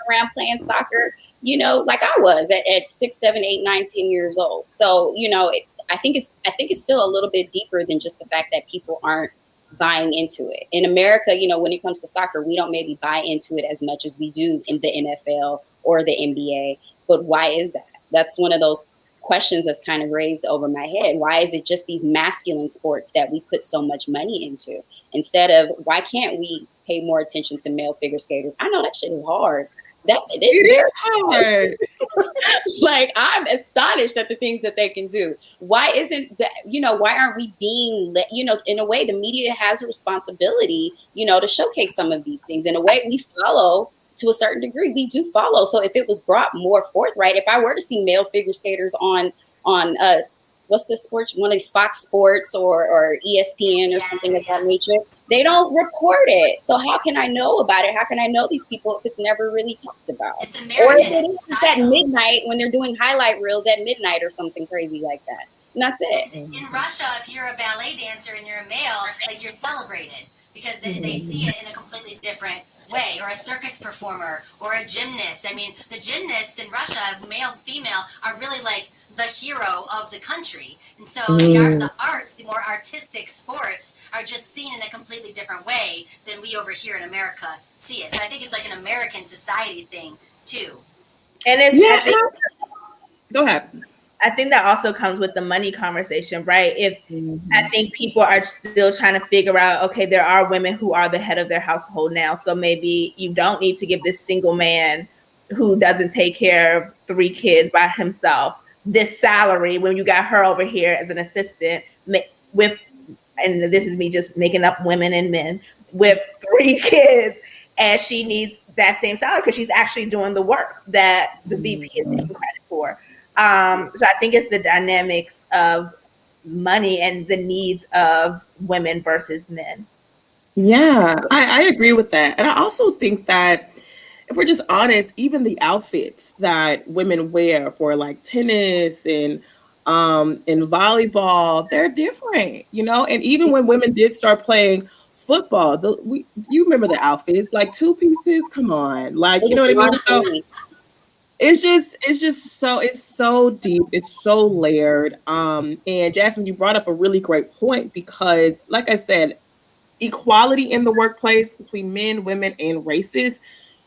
around playing soccer, you know, like I was at 6, 7, 8, 9, 10 years old. So, you know, I think it's still a little bit deeper than just the fact that people aren't buying into it. In America, you know, when it comes to soccer, we don't maybe buy into it as much as we do in the NFL or the NBA. But why is that? That's one of those questions that's kind of raised over my head. Why is it just these masculine sports that we put so much money into instead of why can't we pay more attention to male figure skaters? I know that shit is hard. It is hard. Like, I'm astonished at the things that they can do. Why isn't that, you know, why aren't we being, you know, in a way, the media has a responsibility, you know, to showcase some of these things. In a way, we follow to a certain degree. We do follow. So if it was brought more forthright, if I were to see male figure skaters on what's the sports, one of Fox Sports or ESPN or something of that nature, they don't report it. So how can I know about it? How can I know these people if it's never really talked about? It's American. Or if it's at midnight when they're doing highlight reels at midnight or something crazy like that. And that's it. In Russia, if you're a ballet dancer and you're a male, like, you're celebrated because they see it in a completely different way. Or a circus performer or a gymnast. I mean, the gymnasts in Russia, male, female, are really like the hero of the country. And so the arts, the more artistic sports, are just seen in a completely different way than we over here in America see it. So I think it's like an American society thing too. And it's go ahead. I think that also comes with the money conversation, right? I think people are still trying to figure out, okay, there are women who are the head of their household now. So maybe you don't need to give this single man who doesn't take care of 3 kids by himself this salary when you got her over here as an assistant with, and this is me just making up women and men, with 3 kids, and she needs that same salary because she's actually doing the work that the VP is taking credit for. So I think it's the dynamics of money and the needs of women versus men. Yeah, I agree with that. And I also think that if we're just honest, even the outfits that women wear for like tennis and volleyball, they're different, you know. And even when women did start playing football, you remember the outfits, like 2 pieces. Come on, like, you know what I mean? So it's so deep, it's so layered. And Jasmine, you brought up a really great point because, like I said, equality in the workplace between men, women, and races,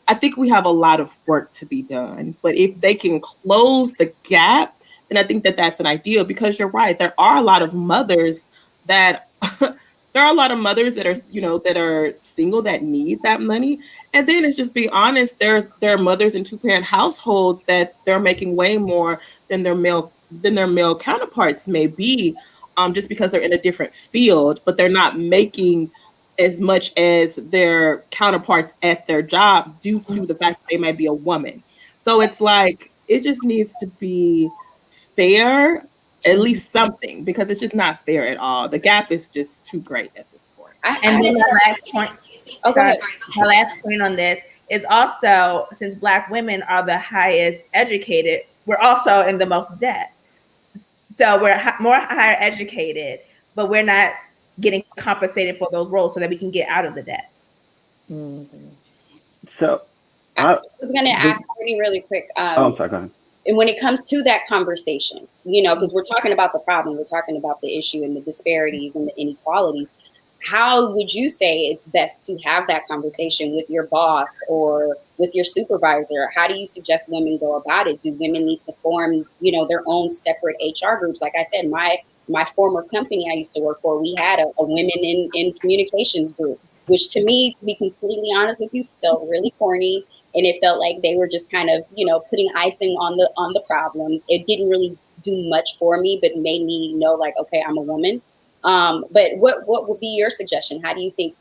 I think we have a lot of work to be done. But if they can close the gap, then I think that that's an ideal, because you're right. There are a lot of mothers that are, you know, that are single that need that money. And then it's just be honest, there are mothers in 2-parent households that they're making way more than their male counterparts may be, just because they're in a different field, but they're not making as much as their counterparts at their job due to the fact that they might be a woman. So it's like, it just needs to be fair, at least something, because it's just not fair at all. The gap is just too great at this point. And then my last point, my last point on this is also, since Black women are the highest educated, we're also in the most debt. So we're more higher educated, but we're not getting compensated for those roles so that we can get out of the debt. So I was going to ask Courtney really quick. I'm sorry, go ahead. And when it comes to that conversation, you know, because we're talking about the problem, we're talking about the issue and the disparities and the inequalities. How would you say it's best to have that conversation with your boss or with your supervisor? How do you suggest women go about it? Do women need to form, you know, their own separate HR groups? Like I said, my former company I used to work for, we had a women in communications group, which to me, to be completely honest with you, felt really corny. And it felt like they were just kind of, you know, putting icing on the problem. It didn't really do much for me, but made me know, like, okay, I'm a woman. But what would be your suggestion? How do you think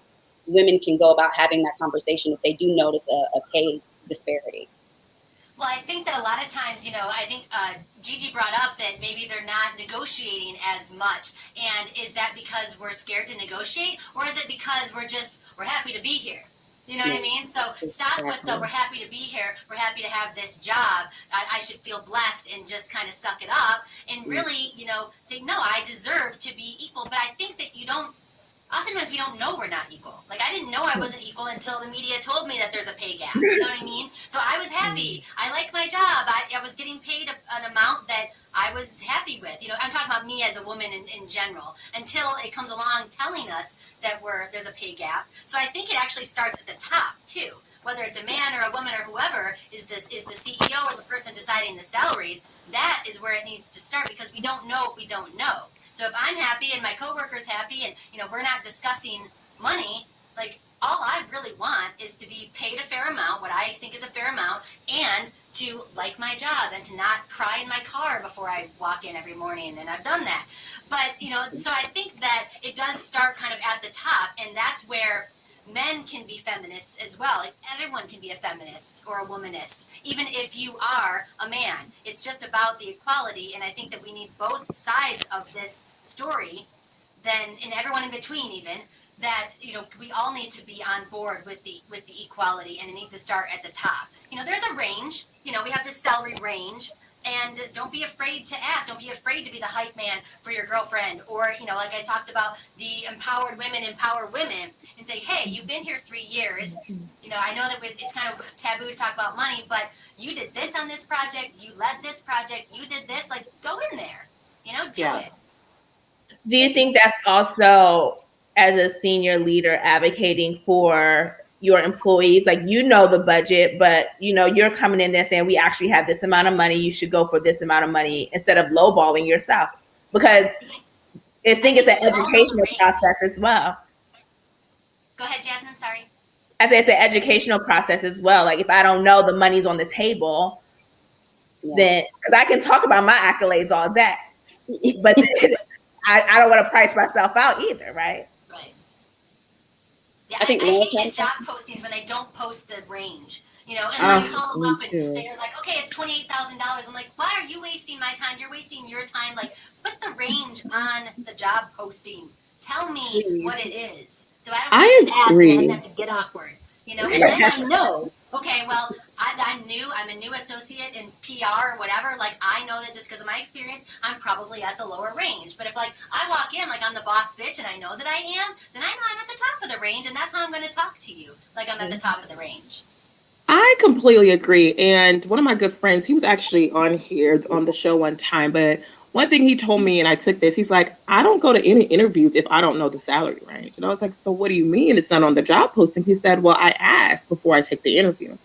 women can go about having that conversation if they do notice a pay disparity? Well, I think that a lot of times, you know, I think Gigi brought up that maybe they're not negotiating as much. And is that because we're scared to negotiate, or is it because we're happy to be here? You know what I mean? So stop with the, we're happy to be here, we're happy to have this job, I should feel blessed, and just kind of suck it up and really, you know, say, no, I deserve to be equal. But I think that oftentimes we don't know we're not equal. Like, I didn't know I wasn't equal until the media told me that there's a pay gap. You know what I mean? So I was happy. I like my job. I was getting paid an amount that I was happy with. You know, I'm talking about me as a woman in general, until it comes along telling us that there's a pay gap. So I think it actually starts at the top too. Whether it's a man or a woman or whoever is the CEO or the person deciding the salaries, that is where it needs to start, because we don't know what we don't know. So if I'm happy and my coworker's happy and, you know, we're not discussing money, like, all I really want is to be paid a fair amount, what I think is a fair amount, and to like my job and to not cry in my car before I walk in every morning, and I've done that. But, you know, so I think that it does start kind of at the top, and that's where men can be feminists as well. Like, everyone can be a feminist or a womanist, even if you are a man. It's just about the equality, and I think that we need both sides of this story, and everyone in between even, that, you know, we all need to be on board with the equality, and it needs to start at the top. You know, there's a range. You know, we have this salary range. And don't be afraid to ask. Don't be afraid to be the hype man for your girlfriend. Or, you know, like I talked about, the empowered women empower women, and say, hey, you've been here 3 years. You know, I know that it's kind of taboo to talk about money, but you did this on this project. You led this project. You did this. Like, go in there. You know, do it. Do you think that's also, as a senior leader, advocating for your employees? Like, you know the budget, but, you know, you're coming in there saying, we actually have this amount of money, you should go for this amount of money, instead of lowballing yourself? Because I think it's an educational process as well. Go ahead, Jasmine, sorry. I say it's an educational process as well. Like, if I don't know the money's on the table, then, because I can talk about my accolades all day, but then I don't want to price myself out either, right? Right. Yeah, I hate job postings when they don't post the range, you know, and then I call them up and they're like, okay, it's $28,000. I'm like, why are you wasting my time? You're wasting your time. Like, put the range on the job posting. Tell me what it is. So I don't have to get awkward, you know, and then I know, okay, well, I'm new. I'm a new associate in PR or whatever. Like, I know that just because of my experience, I'm probably at the lower range. But if, like, I walk in like I'm the boss bitch and I know that I am, then I know I'm at the top of the range, and that's how I'm going to talk to you, like I'm at the top of the range. I completely agree. And one of my good friends, he was actually on here on the show one time, but one thing he told me, and I took this, he's like, I don't go to any interviews if I don't know the salary range. And I was like, so what do you mean it's not on the job posting? He said, well, I ask before I take the interview.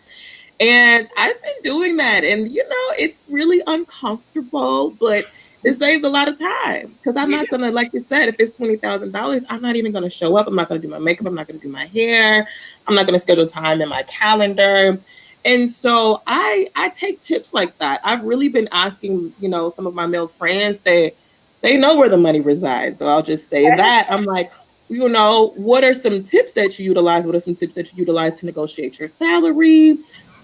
And I've been doing that. And, you know, it's really uncomfortable, but it saves a lot of time. Because I'm not going to, like you said, if it's $20,000, I'm not even going to show up. I'm not going to do my makeup. I'm not going to do my hair. I'm not going to schedule time in my calendar. And so I take tips like that. I've really been asking, you know, some of my male friends that they know where the money resides. So I'll just say that. I'm like, you know, what are some tips that you utilize? What are some tips that you utilize to negotiate your salary?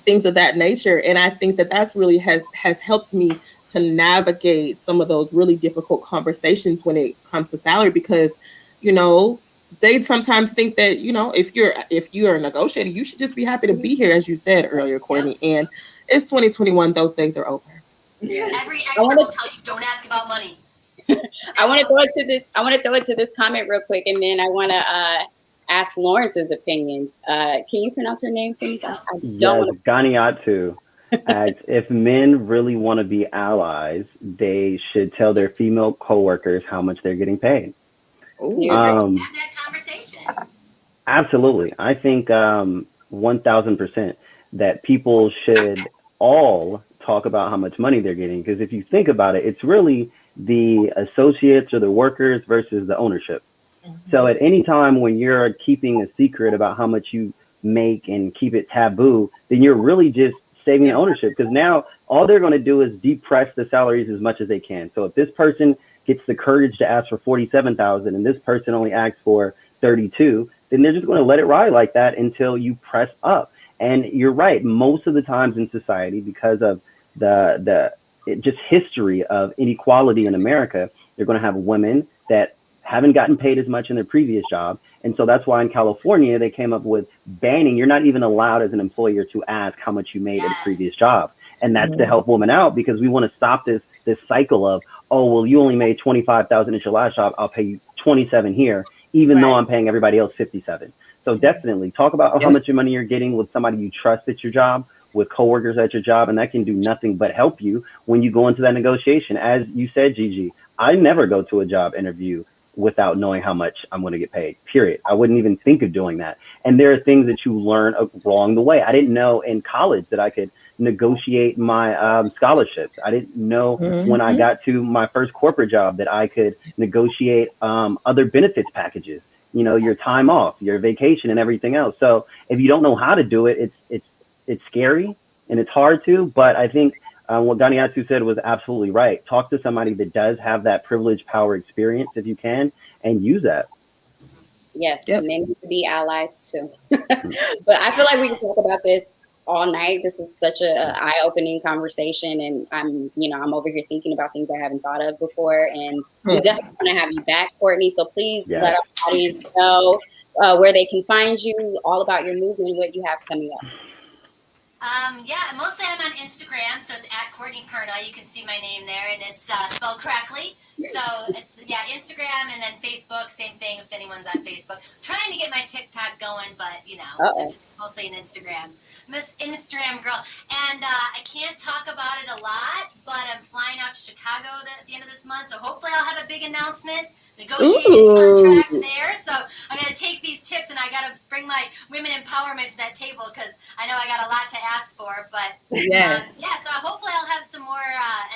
Things of that nature. And I think that that's really has helped me to navigate some of those really difficult conversations when it comes to salary, because, you know, they sometimes think that, you know, if you're a negotiator, you should just be happy to be here, as you said earlier, Courtney. And it's 2021; those days are over. Every expert will tell you, don't ask about money. I want to throw it to this comment real quick, and then I want to ask Lawrence's opinion. Can you pronounce her name, please? I Yes, don't want Ganiatu asks, if men really want to be allies, they should tell their female coworkers how much they're getting paid. to. Um, Have that conversation. Absolutely. I think 1000% that people should all talk about how much money they're getting. Because if you think about it, it's really the associates or the workers versus the ownership. So at any time when you're keeping a secret about how much you make and keep it taboo, then you're really just saving the ownership, because now all they're going to do is depress the salaries as much as they can. So if this person gets the courage to ask for 47,000 and this person only asks for 32, then they're just going to let it ride like that until you press up. And you're right, most of the times in society, because of the just history of inequality in America, you're going to have women that haven't gotten paid as much in their previous job. And so that's why in California, they came up with banning. You're not even allowed as an employer to ask how much you made at a previous job. And that's to help women out, because we want to stop this cycle of, oh, well, you only made 25,000 at your last job. I'll pay you 27 here, even though I'm paying everybody else 57. So definitely talk about how much money you're getting with somebody you trust at your job, with coworkers at your job, and that can do nothing but help you when you go into that negotiation. As you said, Gigi, I never go to a job interview without knowing how much I'm going to get paid, period. I wouldn't even think of doing that. And there are things that you learn along the way. I didn't know in college that I could negotiate my scholarships. I didn't know when I got to my first corporate job that I could negotiate other benefits packages, you know, your time off, your vacation, and everything else. So if you don't know how to do it, it's scary and it's hard to, but I think what Ganiatu said was absolutely right. Talk to somebody that does have that privilege, power, experience, if you can, and use that. Yes, men need to be allies too. But I feel like we can talk about this all night. This is such a eye-opening conversation, and I'm over here thinking about things I haven't thought of before. And we definitely want to have you back, Courtney. So please let our audience know where they can find you, all about your movement, what you have coming up. Mostly I'm on Instagram, so it's at Courtney Perna. You can see my name there, and it's spelled correctly. So it's Instagram, and then Facebook, same thing. If anyone's on Facebook, trying to get my TikTok going, but mostly an Instagram. Miss Instagram girl, and I can't talk about it a lot, but I'm flying out to Chicago at the end of this month, so hopefully I'll have a big announcement, negotiated contract there. So I'm gonna take these tips, and I gotta bring my women empowerment to that table, because I know I got a lot to ask for. But so hopefully I'll have some more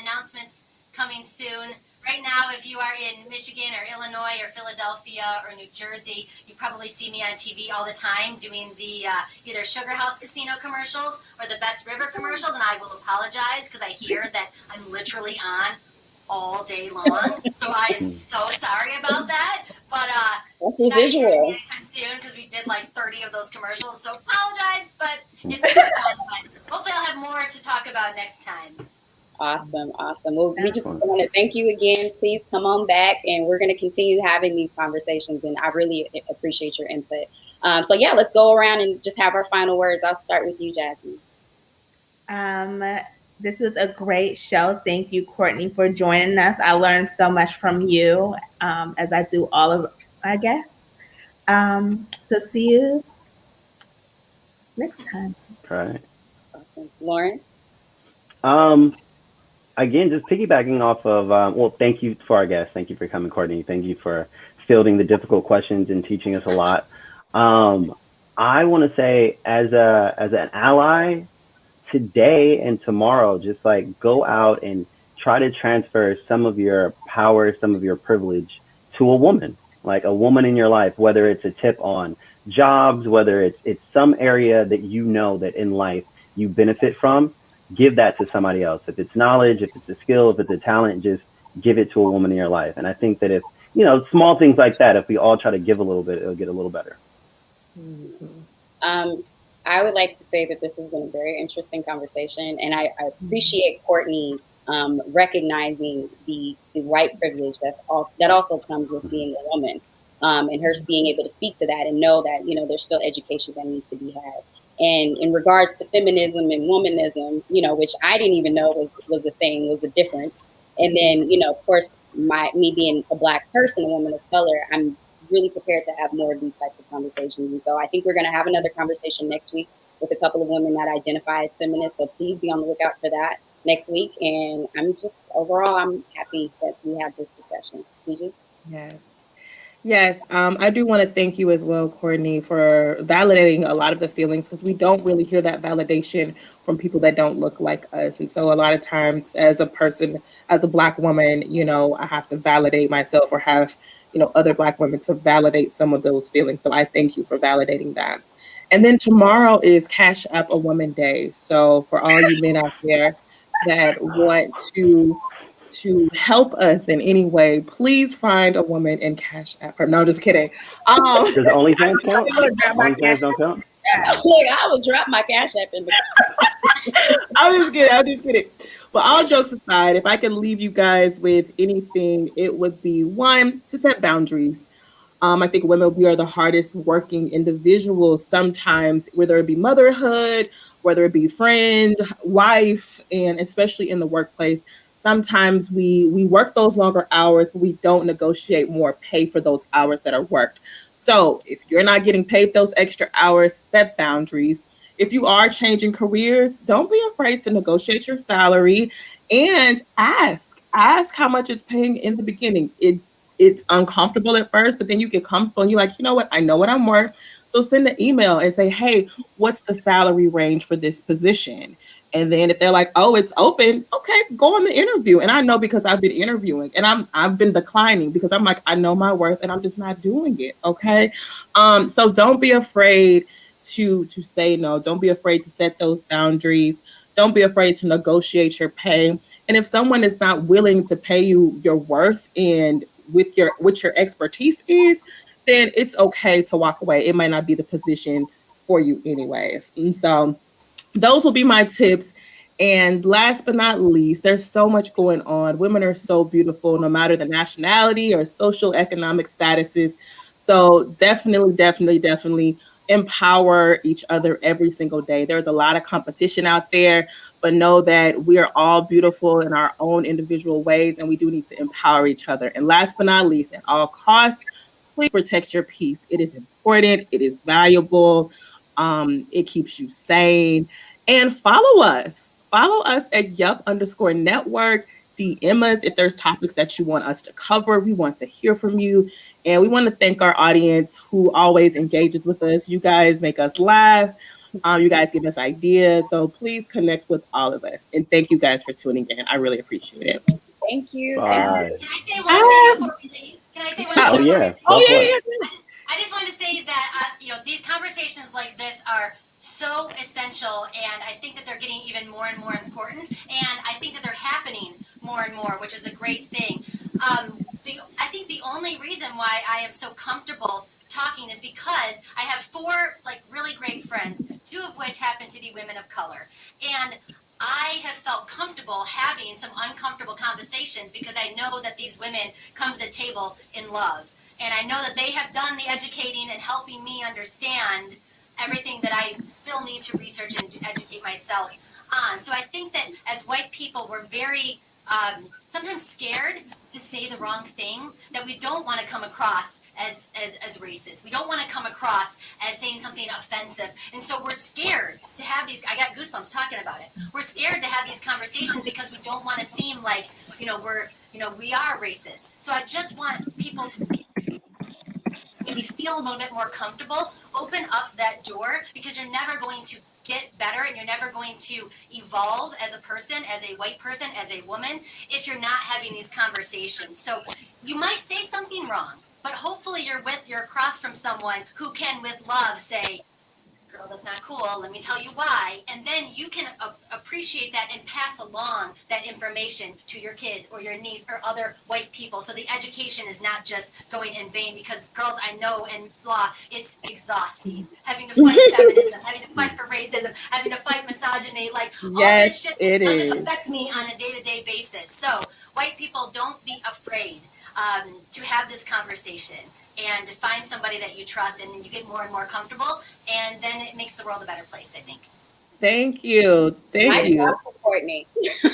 announcements coming soon. Right now, if you are in Michigan or Illinois or Philadelphia or New Jersey, you probably see me on TV all the time doing the either Sugar House Casino commercials or the Betts River commercials, and I will apologize because I hear that I'm literally on all day long. So I am so sorry about that. But not anytime soon, because we did like 30 of those commercials. So apologize, but it's super fun. But hopefully I'll have more to talk about next time. Awesome. Well, we just want to thank you again. Please come on back, and we're going to continue having these conversations, and I really appreciate your input. Let's go around and just have our final words. I'll start with you, Jasmine. This was a great show. Thank you, Courtney, for joining us. I learned so much from you, as I do all of my guests. So see you next time. Right. Awesome. Lawrence? Again, just piggybacking off of, thank you for our guests. Thank you for coming, Courtney. Thank you for fielding the difficult questions and teaching us a lot. I want to say, as an ally, today and tomorrow, just like go out and try to transfer some of your power, some of your privilege to a woman, like a woman in your life, whether it's a tip on jobs, whether it's some area that you know that in life you benefit from. Give that to somebody else. If it's knowledge, if it's a skill, if it's a talent, just give it to a woman in your life. And I think that if, small things like that, if we all try to give a little bit, it'll get a little better. I would like to say that this has been a very interesting conversation, and I appreciate Courtney recognizing the white privilege that also comes with being a woman, and her being able to speak to that and know that, there's still education that needs to be had. And in regards to feminism and womanism, which I didn't even know was a thing, was a difference. And then, of course, me being a Black person, a woman of color, I'm really prepared to have more of these types of conversations. And so I think we're going to have another conversation next week with a couple of women that identify as feminists. So please be on the lookout for that next week. And I'm just overall, I'm happy that we had this discussion. Gigi? Yes. Yes, I do want to thank you as well, Courtney, for validating a lot of the feelings because we don't really hear that validation from people that don't look like us. And so a lot of times as a person, as a Black woman, you know, I have to validate myself or have, you know, other Black women to validate some of those feelings. So I thank you for validating that. And then tomorrow is Cash Up a Woman Day. So for all you men out there that want to help us in any way, please find a woman and cash app her. No, just kidding. Does OnlyFans count? I would grab my OnlyFans don't count? Look, I will drop my Cash App in the I'm just kidding. I'm just kidding. But all jokes aside, if I can leave you guys with anything, it would be one, to set boundaries. I think women, we are the hardest working individuals sometimes, whether it be motherhood, whether it be friend, wife, and especially in the workplace. Sometimes we work those longer hours, but we don't negotiate more pay for those hours that are worked. So if you're not getting paid those extra hours, set boundaries. If you are changing careers, don't be afraid to negotiate your salary and ask how much it's paying in the beginning. It's uncomfortable at first, but then you get comfortable and you're like, you know what? I know what I'm worth. So send an email and say, hey, what's the salary range for this position? And then if they're like, oh, it's open, okay, go on the interview. And I know because I've been interviewing and I've been declining because I'm like, I know my worth and I'm just not doing it. Okay. So don't be afraid to say no. Don't be afraid to set those boundaries. Don't be afraid to negotiate your pay. And if someone is not willing to pay you your worth and with your expertise is, then it's okay to walk away. It might not be the position for you anyways. And so those will be my tips. And last but not least, there's so much going on. Women are so beautiful, no matter the nationality or social economic statuses. So definitely, definitely, definitely empower each other every single day. There's a lot of competition out there, but know that we are all beautiful in our own individual ways, and we do need to empower each other. And last but not least, at all costs, please protect your peace. It is important. It is valuable. It keeps you sane. And follow us. Follow us at yup_network. DM us if there's topics that you want us to cover. We want to hear from you. And we want to thank our audience who always engages with us. You guys make us laugh. You guys give us ideas. So please connect with all of us. And thank you guys for tuning in. I really appreciate it. Thank you. Bye. Can I say one thing before we leave? Can I say one thing Oh, before yeah. we leave? Go for it. I just want to say that these conversations like this are so essential, and I think that they're getting even more and more important, and I think that they're happening more and more, which is a great thing. I think the only reason why I am so comfortable talking is because I have 4 really great friends, 2 of which happen to be women of color, and I have felt comfortable having some uncomfortable conversations because I know that these women come to the table in love. And I know that they have done the educating and helping me understand everything that I still need to research and to educate myself on. So I think that as white people, we're very sometimes scared to say the wrong thing, that we don't want to come across as racist. We don't want to come across as saying something offensive. And so we're scared to have these, I got goosebumps talking about it. We're scared to have these conversations because we don't want to seem like, we are racist. So I just want people to maybe feel a little bit more comfortable, open up that door, because you're never going to get better and you're never going to evolve as a person, as a white person, as a woman, if you're not having these conversations. So you might say something wrong, but hopefully you're across from someone who can, with love, say, girl, that's not cool, let me tell you why. And then you can appreciate that and pass along that information to your kids or your niece or other white people. So the education is not just going in vain, because girls, I know in law, it's exhausting. Having to fight feminism, having to fight for racism, having to fight misogyny, all this shit doesn't affect me on a day-to-day basis. So white people, don't be afraid to have this conversation and to find somebody that you trust, and then you get more and more comfortable, and then it makes the world a better place, I think. Thank you. Thank you. Courtney.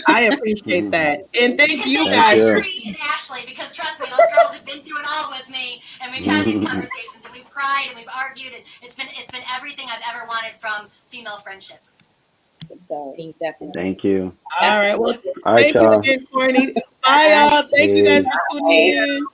I appreciate that. And thank you thank guys. Marjorie and Ashley, because trust me, those girls have been through it all with me, and we've had these conversations, and we've cried, and we've argued, and it's been everything I've ever wanted from female friendships. Thank you. All right. Well, All right, thank you y'all. again, Courtney. Bye, y'all. Thank you guys for tuning in.